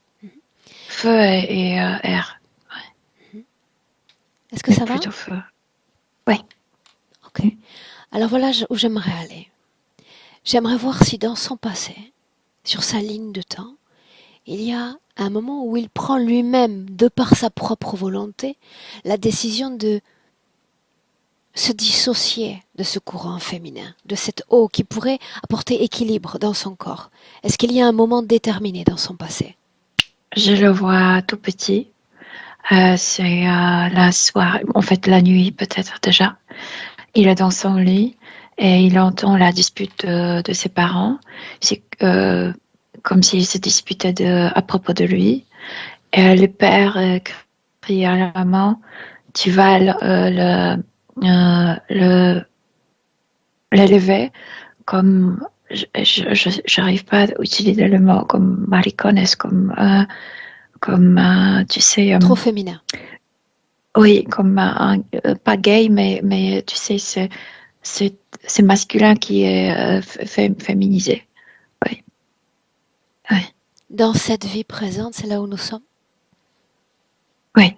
Feu et air, Est-ce que mais ça va? plutôt feu. Oui. Ok. Alors voilà où j'aimerais aller. J'aimerais voir si dans son passé, sur sa ligne de temps, il y a un moment où il prend lui-même, de par sa propre volonté, la décision de se dissocier de ce courant féminin, de cette eau qui pourrait apporter équilibre dans son corps. Est-ce qu'il y a un moment déterminé dans son passé? Je le vois tout petit. C'est la soirée, en fait la nuit peut-être déjà. Il est dans son lit et il entend la dispute de ses parents. C'est comme s'ils se disputaient à propos de lui. Et le père crie à la maman, tu vas l'élever comme, j'arrive pas à utiliser le mot comme maricones, comme tu sais, Trop féminin. oui, comme pas gay, mais tu sais, c'est masculin qui est féminisé. Oui, oui, Dans cette vie présente, c'est là où nous sommes. oui,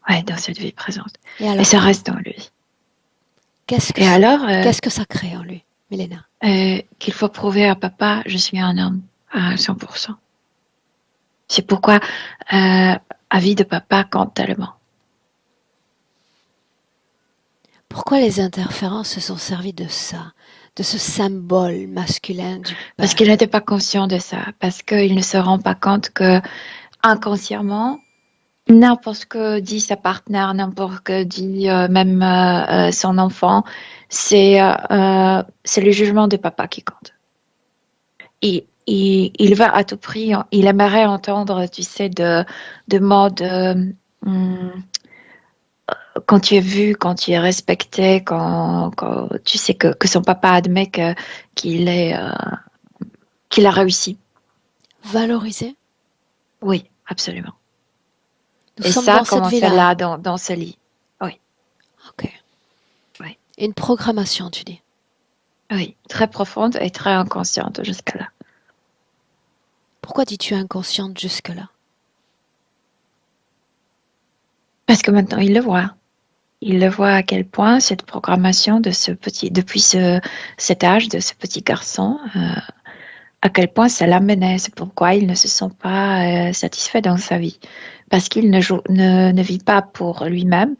oui, dans cette vie présente. Et Et alors ça quoi? reste en lui. Qu'est-ce que, Et alors, qu'est-ce que ça crée en lui, Milena? qu'il faut prouver à papa, je suis un homme à 100%. C'est pourquoi avis de papa compte tellement. Pourquoi les interférences se sont servis de ça, de ce symbole masculin du Parce qu'il père? n'était pas conscient de ça, parce qu'il ne se rend pas compte que inconsciemment, n'importe ce que dit sa partenaire, n'importe ce que dit même son enfant, c'est le jugement de papa qui compte. Il va à tout prix, il aimerait entendre, tu sais, de mode hum, quand tu es vu, quand tu es respecté, quand tu sais que son papa admet qu'il est, qu'il a réussi. Valoriser? Oui, absolument. Nous Et sommes ça a dans cette commencé vie-là. là, dans ce lit. Oui, Ok. oui, Une programmation, tu dis. oui. Très profonde et très inconsciente jusqu'à là. Pourquoi dis-tu inconsciente jusque-là? Parce que maintenant, il le voit. Il le voit à quel point cette programmation de depuis cet âge de ce petit garçon, à quel point ça l'amenait. C'est pourquoi il ne se sent pas satisfait dans sa vie. Parce qu'il ne vit pas pour lui-même,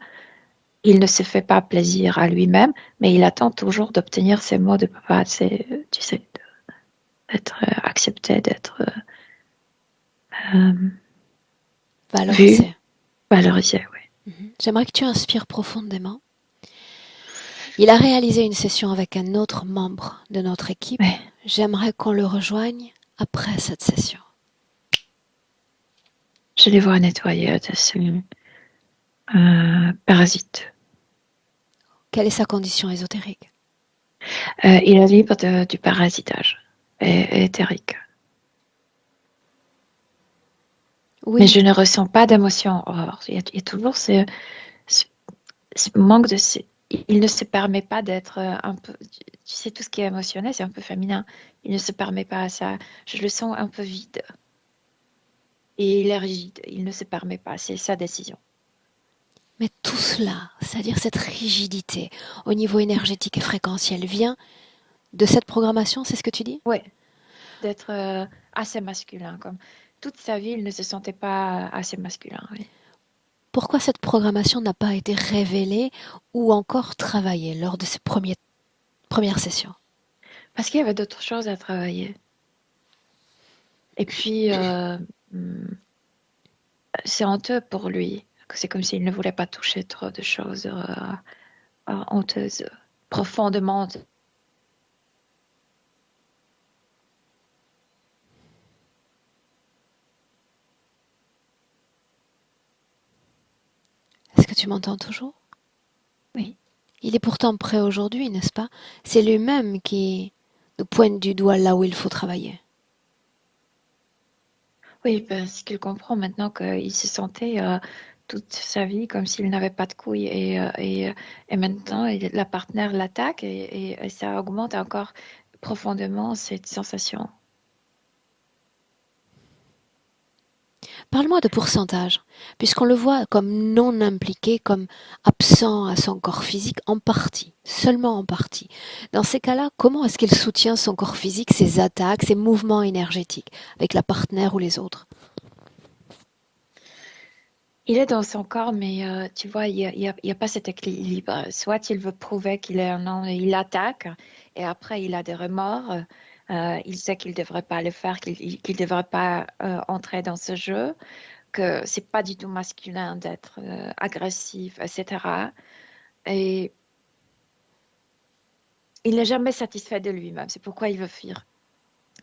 il ne se fait pas plaisir à lui-même, mais il attend toujours d'obtenir ces mots de papa, tu sais, d'être accepté, d'être vu, Valoriser. valorisé. Oui. J'aimerais que tu inspires profondément. Il a réalisé une session avec un autre membre de notre équipe. Ouais. J'aimerais qu'on le rejoigne après cette session. Je les vois nettoyer de ce parasite. Quelle est sa condition ésotérique? Il est libre du parasitage éthérique. Mais Oui, je ne ressens pas d'émotion. Il y a toujours ce manque de... Il ne se permet pas d'être un peu... Tu sais, tout ce qui est émotionnel, c'est un peu féminin. Il ne se permet pas à ça. Je le sens un peu vide. Et il est rigide. Il ne se permet pas. C'est sa décision. mais tout cela, c'est-à-dire cette rigidité au niveau énergétique et fréquentiel, vient de cette programmation, c'est ce que tu dis? Oui, d'être assez masculin. Comme toute sa vie, il ne se sentait pas assez masculin. Oui. Pourquoi cette programmation n'a pas été révélée ou encore travaillée lors de ces premières sessions? Parce qu'il y avait d'autres choses à travailler. Et puis, hum, c'est honteux pour lui. C'est comme s'il ne voulait pas toucher trop de choses honteuses, profondément. Est-ce que tu m'entends toujours? Oui. Il est pourtant prêt aujourd'hui, n'est-ce pas? C'est lui-même qui nous pointe du doigt là où il faut travailler. Oui, parce qu'il comprend maintenant qu'il se sentait toute sa vie comme s'il n'avait pas de couilles et maintenant la partenaire l'attaque et ça augmente encore profondément cette sensation. Parle-moi de pourcentage, puisqu'on le voit comme non impliqué, comme absent à son corps physique en partie, seulement en partie. Dans ces cas-là, comment est-ce qu'il soutient son corps physique, ses attaques, ses mouvements énergétiques, avec la partenaire ou les autres? Il est dans son corps, mais tu vois, il y a pas cet équilibre. Soit il veut prouver qu'il est un homme, il attaque, et après il a des remords. Il sait qu'il ne devrait pas le faire, qu'il ne devrait pas entrer dans ce jeu, que c'est pas du tout masculin d'être agressif, etc. Et il n'est jamais satisfait de lui-même. C'est pourquoi il veut fuir.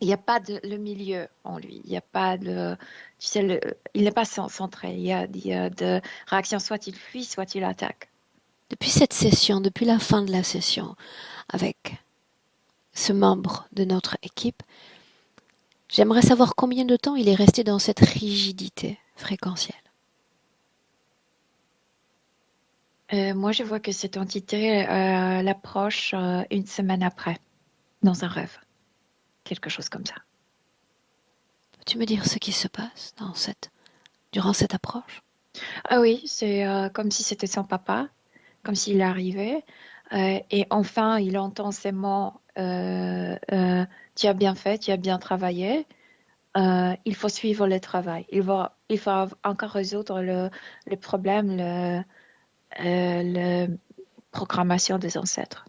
Il n'y a pas de le milieu en lui. Il n'y a pas de, tu sais, il n'est pas centré. Il y a de réaction. Soit il fuit, soit il attaque. Depuis cette session, depuis la fin de la session, avec ce membre de notre équipe, j'aimerais savoir combien de temps il est resté dans cette rigidité fréquentielle. Moi, je vois que cette entité l'approche une semaine après, dans un rêve, quelque chose comme ça. Peux-tu me dire ce qui se passe durant cette approche? Ah oui, c'est comme si c'était son papa, comme s'il arrivait, et enfin il entend ces mots tu as bien fait, tu as bien travaillé, il faut suivre le travail, il faut encore résoudre le problème, le programmation des ancêtres.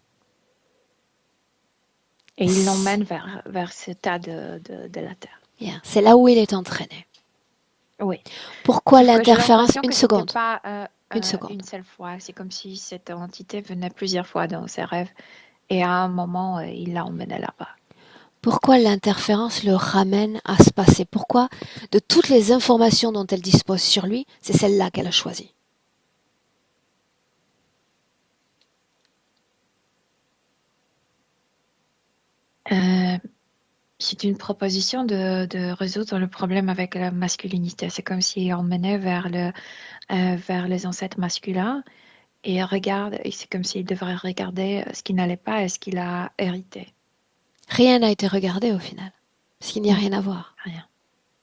Et il l'emmène vers ce tas de la terre. Bien, c'est là où il est entraîné. Oui. Pourquoi Sauf que j'ai l'interférence? l'impression Une que c'était seconde, pas une seconde. une seule fois. C'est comme si cette entité venait plusieurs fois dans ses rêves et à un moment, il l'a emmené là-bas. Pourquoi l'interférence le ramène à se passer? Pourquoi, de toutes les informations dont elle dispose sur lui, c'est celle-là qu'elle a choisie? Euh, c'est une proposition de résoudre le problème avec la masculinité. C'est comme s'il emmenait vers les ancêtres masculins et c'est comme s'il devrait regarder ce qui n'allait pas et ce qu'il a hérité. Rien n'a été regardé au final, parce qu'il n'y a Non, rien à voir. rien,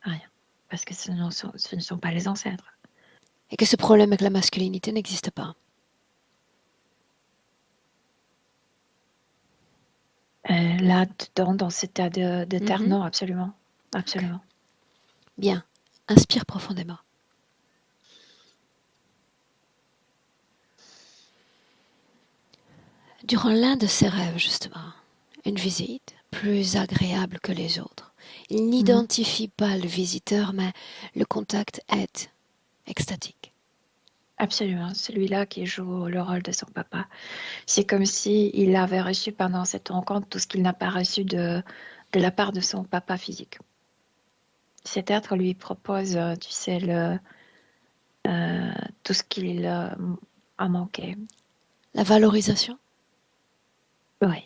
rien. Parce que ce ne sont pas les ancêtres. Et que ce problème avec la masculinité n'existe pas. Là-dedans, dans cet état de terre, Mhm. non, absolument. Absolument. Bien, inspire profondément. Durant l'un de ses rêves, justement, une visite plus agréable que les autres, il Mhm. n'identifie pas le visiteur, mais le contact est extatique. Absolument. Celui-là qui joue le rôle de son papa. C'est comme si il avait reçu pendant cette rencontre tout ce qu'il n'a pas reçu de la part de son papa physique. Cet être lui propose, tu sais, tout ce qu'il a manqué. La valorisation. Oui,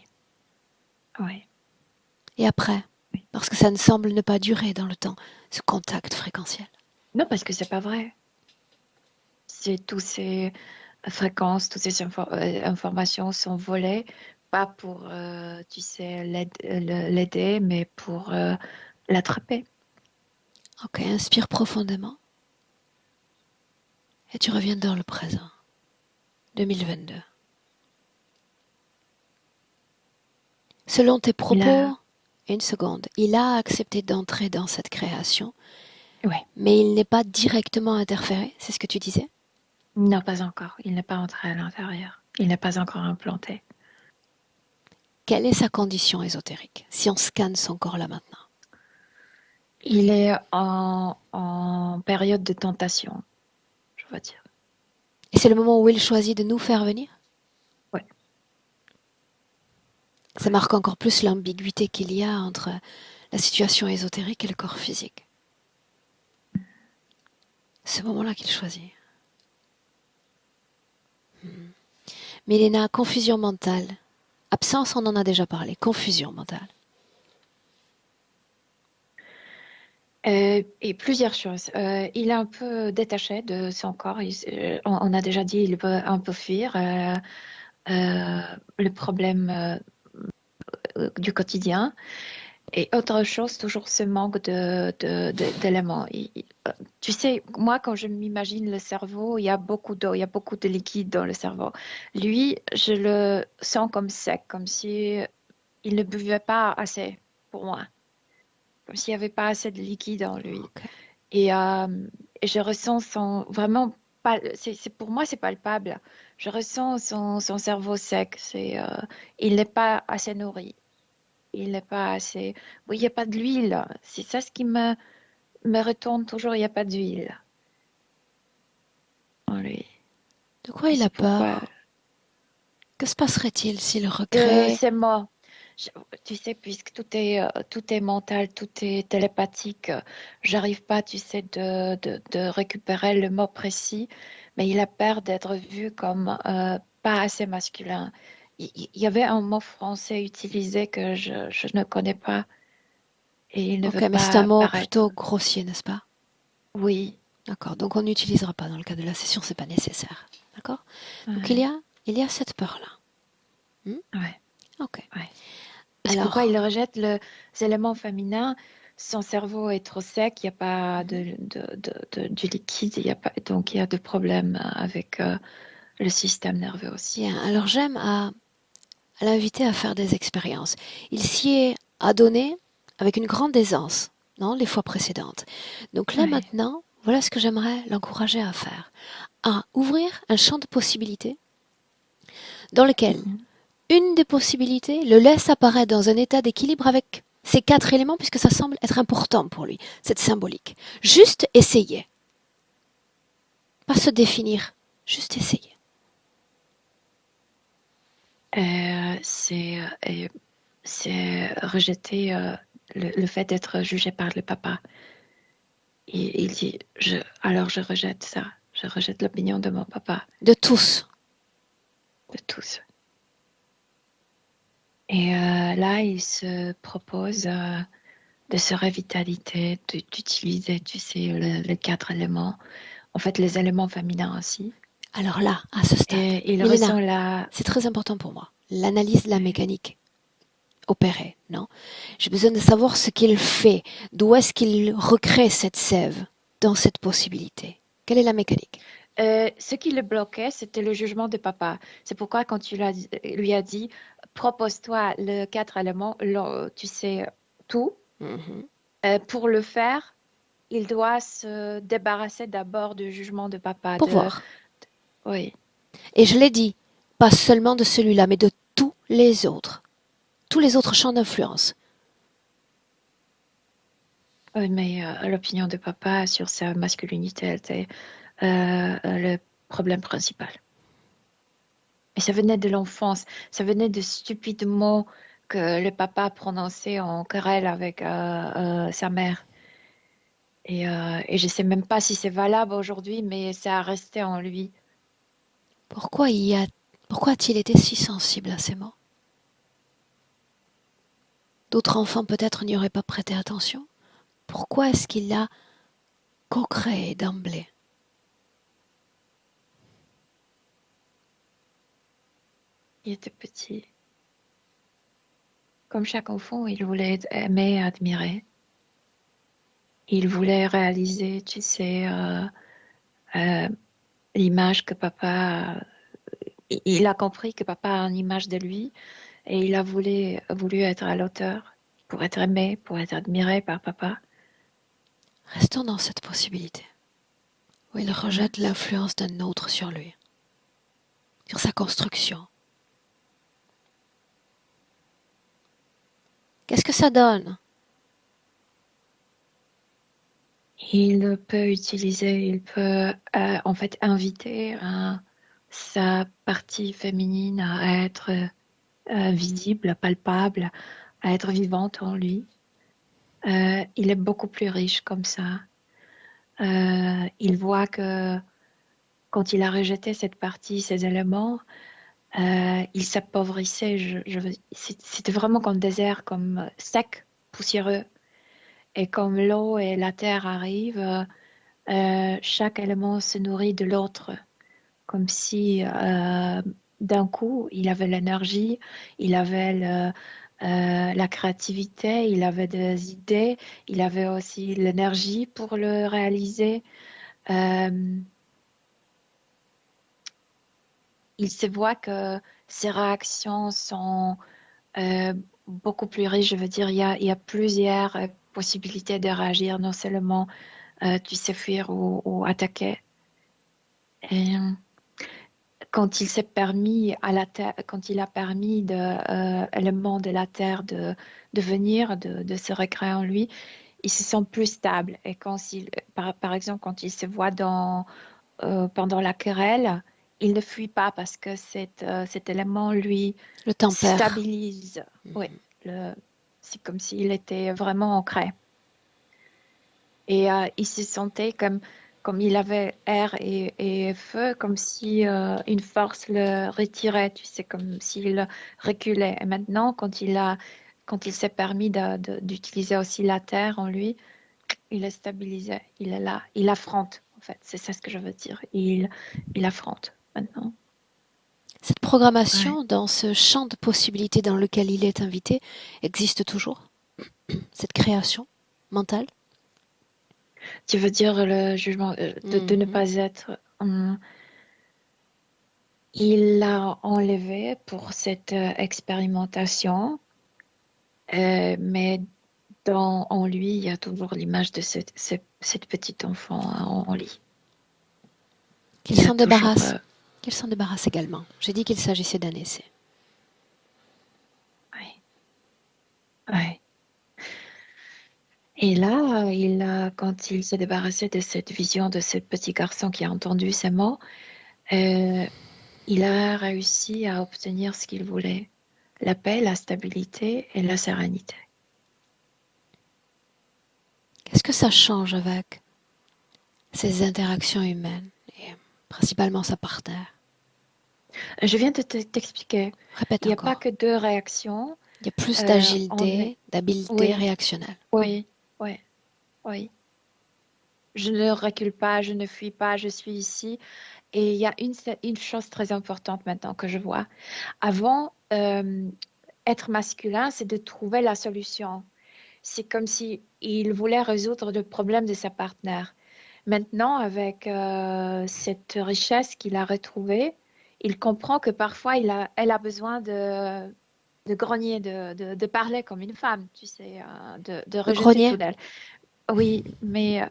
oui, Et après, oui. parce que ça ne semble ne pas durer dans le temps, ce contact fréquentiel. Non, parce que c'est pas vrai. C'est tous ces fréquences, toutes ces informations sont volées, pas pour, tu sais, l'aider, mais pour l'attraper. Ok, inspire profondément et tu reviens dans le présent. 2022. Selon tes Il propos, a, une seconde, il a accepté d'entrer dans cette création, ouais, mais il n'est pas directement interféré, c'est ce que tu disais? non, pas encore. Il n'est pas entré à l'intérieur. Il n'est pas encore implanté. Quelle est sa condition ésotérique, si on scanne son corps là maintenant? Il est en période de tentation, je veux dire. Et c'est le moment où il choisit de nous faire venir? Ouais, Ça ouais. marque encore plus l'ambiguïté qu'il y a entre la situation ésotérique et le corps physique. Ce moment-là qu'il choisit. Mélina, confusion mentale. Absence, on en a déjà parlé. Confusion mentale. Et plusieurs choses. Il est un peu détaché de son corps. On a déjà dit, il veut un peu fuir le problème du quotidien. Et autre chose, toujours ce manque d'éléments. Tu sais, moi, quand je m'imagine le cerveau, il y a beaucoup d'eau, il y a beaucoup de liquide dans le cerveau. Lui, je le sens comme sec, comme si il ne buvait pas assez pour moi, comme s'il n'y avait pas assez de liquide en lui. Ok. Et, euh, et je ressens vraiment, pour moi, c'est palpable. Je ressens son cerveau sec. Il n'est pas assez nourri. Il n'est pas assez. Oui, il n'y a pas de l'huile. C'est ça ce qui me retourne toujours. Il n'y a pas d'huile en lui. De quoi Et il a c'est pourquoi peur? Que se passerait-il s'il recrée? c'est mort. Je- Tu sais, puisque tout est mental, tout est télépathique, j'arrive pas, tu sais, de récupérer le mot précis, mais il a peur d'être vu comme pas assez masculin. Il y avait un mot français utilisé que je ne connais pas et il ne Ok, veut mais c'est un pas mot paraître. plutôt grossier, n'est-ce pas? Oui, D'accord, donc on n'utilisera pas dans le cas de la session, c'est pas nécessaire. D'accord? Donc ouais, il y a cette peur-là. Hmm. ouais, Ok. ouais. Et c'est pourquoi Alors, il rejette les éléments féminins. Son cerveau est trop sec, il n'y a pas mhm. du liquide, il y a pas, donc il y a des problèmes avec le système nerveux aussi. Bien. Alors j'aime à l'inviter à faire des expériences. Il s'y est adonné avec une grande aisance, non, les fois précédentes. Donc là Ouais. maintenant, voilà ce que j'aimerais l'encourager à faire. À ouvrir un champ de possibilités dans lequel Mhm. une des possibilités le laisse apparaître dans un état d'équilibre avec ces quatre éléments puisque ça semble être important pour lui, cette symbolique. Juste essayer, pas se définir, juste essayer. Euh, c'est euh, c'est rejeter le fait d'être jugé par le papa. Il dit, alors je rejette ça, je rejette l'opinion de mon papa, De tous. de tous. Et là, il se propose de se revitalité, d'utiliser, tu sais, les quatre éléments, en fait, les éléments féminins aussi. Alors là, à ce stade, Et il Milena, ressent la... c'est très important pour moi. L'analyse de la mécanique opérée, non? J'ai besoin de savoir ce qu'il fait, d'où est-ce qu'il recrée cette sève dans cette possibilité. Quelle est la mécanique? Ce qui le bloquait, c'était le jugement de papa. C'est pourquoi quand lui as dit, propose-toi les quatre éléments, tu sais, tout, Mhm. pour le faire, il doit se débarrasser d'abord du jugement de papa. Pouvoir. Oui. Et je l'ai dit, pas seulement de celui-là, mais de tous les autres champs d'influence. Oui, mais l'opinion de papa sur sa masculinité était le problème principal. Et ça venait de l'enfance, ça venait de stupides mots que le papa prononçait en querelle avec sa mère. Et je ne sais même pas si c'est valable aujourd'hui, mais ça a resté en lui. Pourquoi pourquoi a-t-il été si sensible à ces mots? D'autres enfants peut-être n'y auraient pas prêté attention. Pourquoi est-ce qu'il a concret d'emblée. Il était petit. Comme chaque enfant, il voulait aimer, admirer. Il voulait réaliser, tu sais, euh, l'image que papa. Il a compris que papa a une image de lui et il a voulu être à l'auteur pour être aimé, pour être admiré par papa. Restons dans cette possibilité où il rejette l'influence d'un autre sur lui, sur sa construction. Qu'est-ce que ça donne? Il peut en fait inviter sa partie féminine à être visible, palpable, à être vivante en lui. Il est beaucoup plus riche comme ça. Il voit que quand il a rejeté cette partie, ces éléments, il s'appauvrissait. C'était vraiment comme désert, comme sec, poussiéreux. Et comme l'eau et la terre arrivent, chaque élément se nourrit de l'autre, comme si d'un coup, il avait l'énergie, il avait la créativité, il avait des idées, il avait aussi l'énergie pour le réaliser. Il se voit que ses réactions sont beaucoup plus riches. Je veux dire, il y a plusieurs possibilités de réagir, non seulement tu sais fuir ou attaquer. Et quand il s'est permis à la terre, quand il a permis éléments de la terre de venir, de se recréer en lui, il se sent plus stable. Et par exemple, quand il se voit pendant la querelle, il ne fuit pas parce que cet élément lui Le tempère. stabilise. Oui, c'est comme s'il était vraiment ancré. Et il se sentait comme il avait air et feu, comme si une force le retirait, tu sais, comme s'il reculait. Et maintenant, quand il s'est permis d'utiliser aussi la terre en lui, il est stabilisé, il est là, il affronte, en fait, c'est ça ce que je veux dire. Il affronte maintenant. Cette programmation dans ce champ de possibilités dans lequel il est invité existe toujours? Cette création mentale? Tu veux dire le jugement de ne pas être... il l'a enlevé pour cette expérimentation, mais en lui, il y a toujours l'image de cette petite enfant en lui. Qu'il s'en débarrasse. Qu'il s'en débarrasse également. J'ai dit qu'il s'agissait d'un essai. Oui. Oui. Et là, quand il s'est débarrassé de cette vision de ce petit garçon qui a entendu ces mots, il a réussi à obtenir ce qu'il voulait, la paix, la stabilité et la sérénité. Qu'est-ce que ça change avec ces interactions humaines et principalement sa partenaire? Je viens de t'expliquer. Répète Il n'y a encore. pas que deux réactions. Il y a plus d'agilité, d'habileté réactionnelle. Oui. Je ne recule pas, je ne fuis pas, je suis ici. Et il y a une chose très importante maintenant que je vois. Avant, être masculin, c'est de trouver la solution. C'est comme si il voulait résoudre le problème de sa partenaire. Maintenant, avec cette richesse qu'il a retrouvée, il comprend que parfois elle a besoin de grogner, de parler comme une femme, tu sais, de rejeter tout d'elle. Oui, mais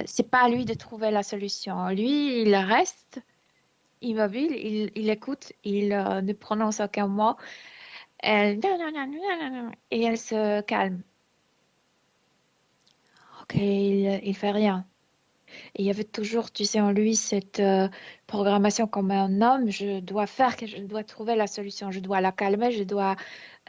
c'est pas à lui de trouver la solution. Lui, il reste immobile, il écoute, il ne prononce aucun mot. Et elle se calme. Okay. Et il fait rien. Et il y avait toujours, tu sais, en lui cette programmation comme un homme. Je dois trouver la solution. Je dois la calmer, je dois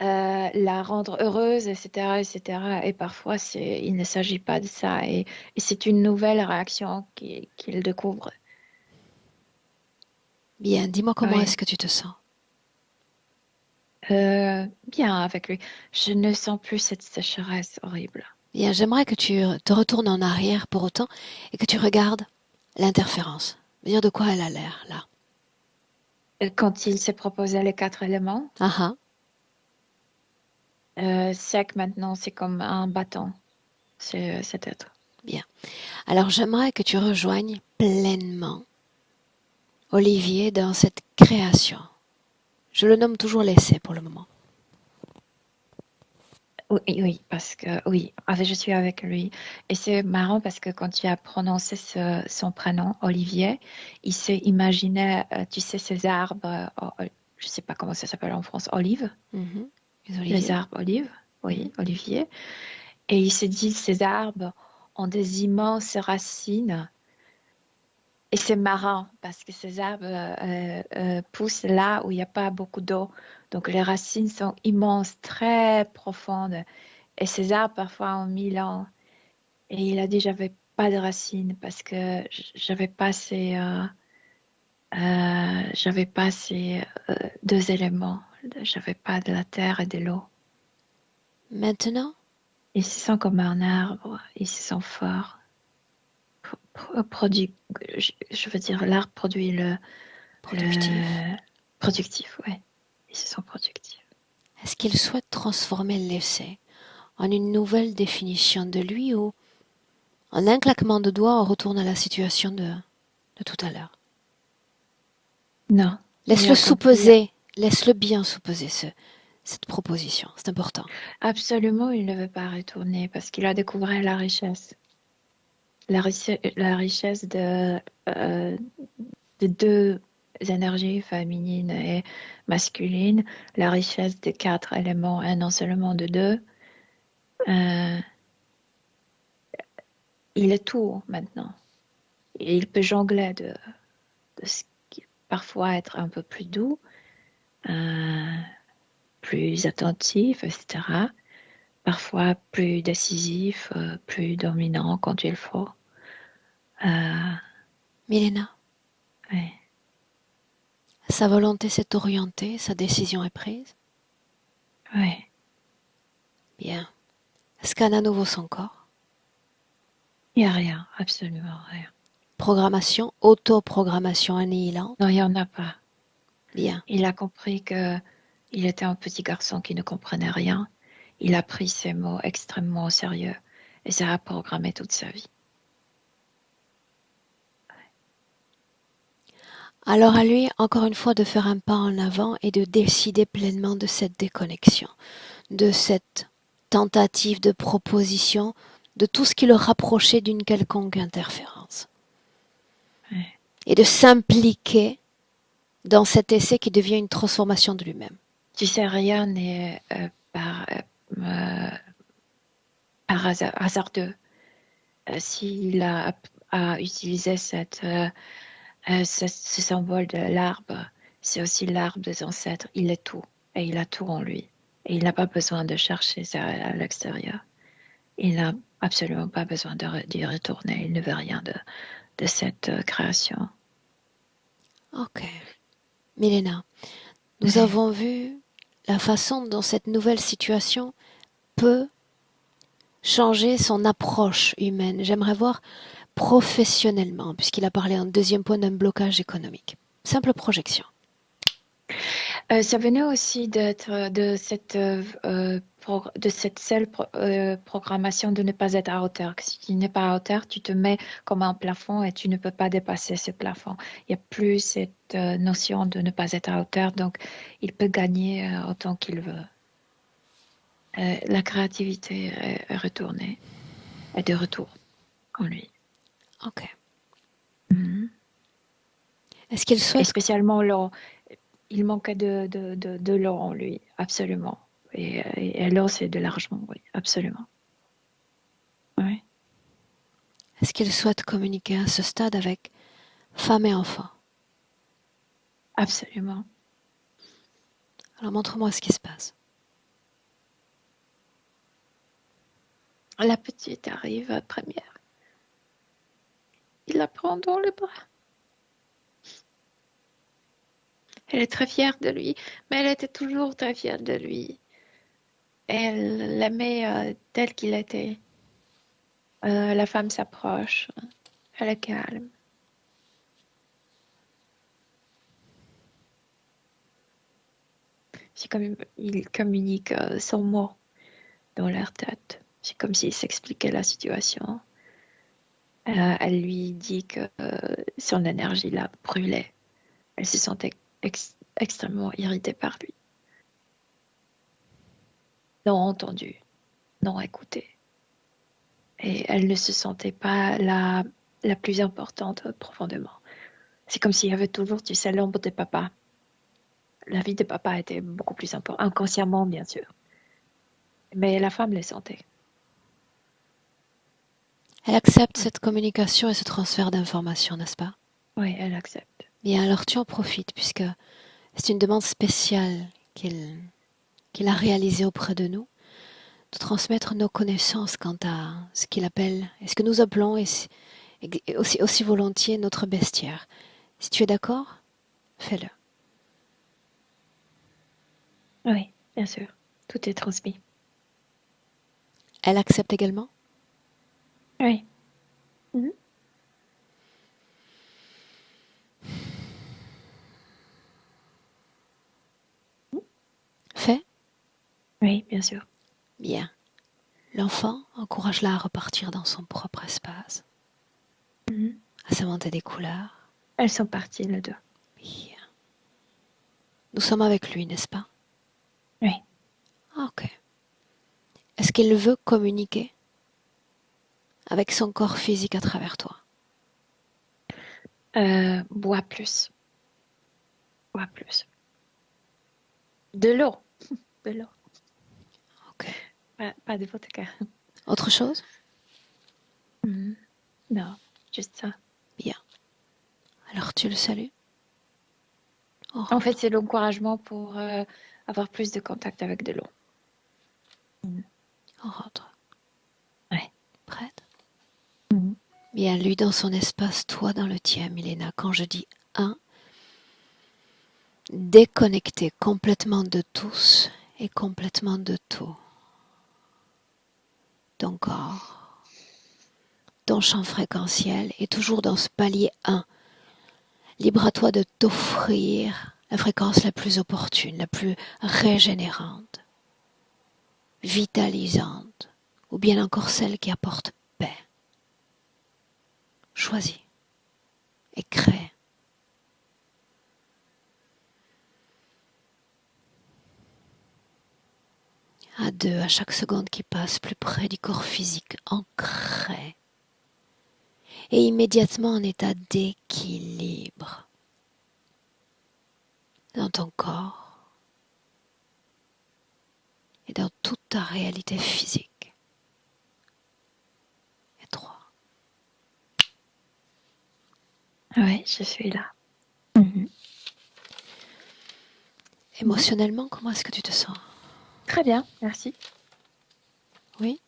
la rendre heureuse, etc., etc. Et parfois, il ne s'agit pas de ça. Et c'est une nouvelle réaction qu'il découvre. Bien, dis-moi comment est-ce que tu te sens? Bien avec lui. Je ne sens plus cette sécheresse horrible. Bien, j'aimerais que tu te retournes en arrière pour autant et que tu regardes l'interférence. Dire de quoi elle a l'air là. Quand il s'est proposé les 4 éléments, Ah ah, c'est que maintenant c'est comme un bâton, cet être. bien. Alors j'aimerais que tu rejoignes pleinement Olivier dans cette création. Je le nomme toujours l'essai pour le moment. Oui, oui, parce que oui, je suis avec lui. Et c'est marrant parce que quand tu as prononcé son prénom, Olivier, il s'est imaginé, tu sais, ces arbres, je ne sais pas comment ça s'appelle en France, olive, Mhm. Les les oliviers. arbres olives, Mhm. oui, Olivier. Et il s'est dit, ces arbres ont des immenses racines. Et c'est marrant parce que ces arbres poussent là où il n'y a pas beaucoup d'eau. Donc les racines sont immenses, très profondes. Et ces arbres parfois ont 1000 ans. Et il a dit, j'avais pas de racines parce que j'avais pas ces 2 éléments. J'avais pas de la terre et de l'eau. Maintenant, Ils se sentent comme un arbre. Ils se sentent forts. Produit, je veux dire, l'arbre produit productif. le productif, ouais. Ils se sentent productifs. Est-ce qu'il souhaite transformer l'essai en une nouvelle définition de lui ou en un claquement de doigts on retourne à la situation de tout à l'heure? Non, il Laisse-le a compris. sous-peser, laisse-le bien sous-peser cette proposition, c'est important. Absolument, il ne veut pas retourner parce qu'il a découvert la richesse. La richesse de 2 énergies féminines et masculines, la richesse des 4 éléments et non seulement de 2. Euh, il est tout maintenant. Et il peut jongler de ce qui parfois être un peu plus doux, euh, plus attentif, etc. Parfois plus décisif, plus dominant quand il faut. Euh, Milena, ouais. sa volonté s'est orientée, sa décision est prise. Ouais. Bien. Scanne à nouveau son corps. Il n'y a rien, absolument rien. Programmation, autoprogrammation annihilante. Non, il n'y en a pas. Bien. Il a compris que il était un petit garçon qui ne comprenait rien. Il a pris ces mots extrêmement au sérieux et ça a programmé toute sa vie. Alors à lui, encore une fois, de faire un pas en avant et de décider pleinement de cette déconnexion, de cette tentative de proposition, de tout ce qui le rapprochait d'une quelconque interférence. Ouais. Et de s'impliquer dans cet essai qui devient une transformation de lui-même. Tu sais, rien n'est par hasardeux. S'il a utilisé ce symbole de l'arbre, c'est aussi l'arbre des ancêtres. Il est tout et il a tout en lui. Et il n'a pas besoin de chercher ça à l'extérieur. Il n'a absolument pas besoin d'y retourner. Il ne veut rien de cette création. Ok. Milena, nous Ouais. avons vu la façon dont cette nouvelle situation peut changer son approche humaine. J'aimerais voir professionnellement, puisqu'il a parlé en deuxième point d'un blocage économique. Simple projection. Ça venait aussi de cette seule programmation de ne pas être à hauteur. Si tu n'es pas à hauteur, tu te mets comme un plafond et tu ne peux pas dépasser ce plafond. Il n'y a plus cette notion de ne pas être à hauteur, donc il peut gagner autant qu'il veut. La créativité est retournée, est de retour en lui. Ok. Mhm. Est-ce qu'il Et souhaite... spécialement l'eau. Il manquait de l'eau en lui, absolument. Et l'eau, c'est de l'argent, oui, absolument. Oui, Est-ce qu'il souhaite communiquer à ce stade avec femme et enfant? absolument. Alors montre-moi ce qui se passe. La petite arrive à première. Il la prend dans le bras. Elle est très fière de lui, mais elle était toujours très fière de lui. Elle l'aimait tel qu'il était. La femme s'approche. Elle est calme. C'est comme ils communiquent sans mots dans leur tête. C'est comme s'ils s'expliquaient la situation. Elle lui dit que son énergie la brûlait. Elle se sentait extrêmement irritée par lui. Non entendu, non écoutée. Et elle ne se sentait pas la plus importante profondément. C'est comme s'il y avait toujours, tu sais, l'ombre de papa. La vie de papa était beaucoup plus importante, inconsciemment bien sûr. Mais la femme les sentait. Elle accepte cette communication et ce transfert d'informations, n'est-ce pas? Oui, elle accepte. Bien, alors tu en profites puisque c'est une demande spéciale qu'il a réalisée auprès de nous, de transmettre nos connaissances quant à ce qu'il appelle, et ce que nous appelons aussi volontiers notre bestiaire. Si tu es d'accord, fais-le. Oui, bien sûr. Tout est transmis. Elle accepte également? Oui. Mhm. Fais? Oui, bien sûr. Bien. L'enfant, encourage-la à repartir dans son propre espace, Mhm. à s'inventer des couleurs. Elles sont parties, les deux. Bien. Nous sommes avec lui, n'est-ce pas? Oui. Ok. Est-ce qu'il veut communiquer avec son corps physique à travers toi? Bois plus. Bois plus. De l'eau. De l'eau. Ok. Pas de vodka. Autre chose? Mhm. Non, juste ça. Bien. Alors tu le salues? Au En revoir. fait, c'est l'encouragement pour avoir plus de contact avec de l'eau. On rentre. Ouais. Prête? Mhm. Bien, lui dans son espace, toi dans le tien, Milena. Quand je dis un, déconnecté complètement de tous et complètement de tout. Ton corps, ton champ fréquentiel est toujours dans ce palier 1. Libre à toi de t'offrir la fréquence la plus opportune, la plus régénérante, vitalisante, ou bien encore celle qui apporte paix. Choisis et crée. À deux, à chaque seconde qui passe plus près du corps physique, ancré et immédiatement en état d'équilibre dans ton corps et dans toute ta réalité physique. Et trois. Oui, je suis là. Mhm. Émotionnellement, comment est-ce que tu te sens? Très bien, merci. Oui?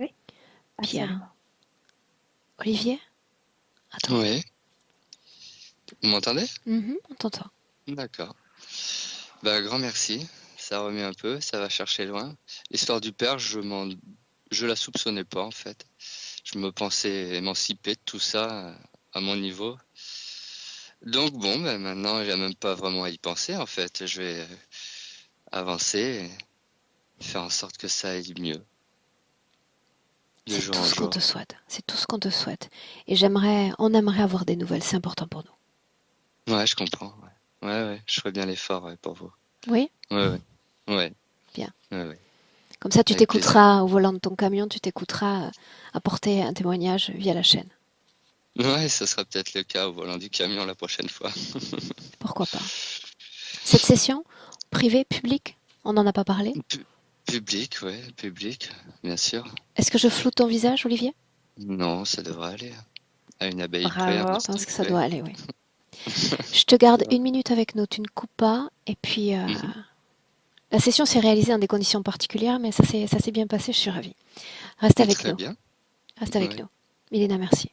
Oui, Bien. absolument. Olivier? Attends. Oui. Vous m'entendez? On t'entend. D'accord. Bah, grand merci. Ça remet un peu, ça va chercher loin. L'histoire du père, je la soupçonnais pas en fait. Je me pensais émancipé de tout ça à mon niveau. Donc bon, ben maintenant, j'ai même pas vraiment à y penser en fait. Je vais avancer et faire en sorte que ça aille mieux de C'est jour tout en ce qu'on jour. te souhaite. C'est tout ce qu'on te souhaite. Et on aimerait avoir des nouvelles. C'est important pour nous. Ouais, je comprends. Ouais, je ferai bien l'effort pour vous. Oui? Ouais. Bien. Ouais. Comme ça, tu Avec plaisir. t'écouteras au volant de ton camion, tu t'écouteras apporter un témoignage via la chaîne. Ouais, ce sera peut-être le cas au volant du camion la prochaine fois. Pourquoi pas? Cette session, privée, publique, on n'en a pas parlé. Public, bien sûr. Est-ce que je floute ton visage, Olivier? Non, ça devrait aller. À une abeille près, un Bravo. Je pense que moustique ça près. doit aller, oui. Je te garde 1 minute avec nous, tu ne coupes pas. Et puis, Mhm. la session s'est réalisée dans des conditions particulières, mais ça s'est bien passé, je suis ravie. Reste avec Très nous. bien. Reste avec Ouais. nous. Milena, merci.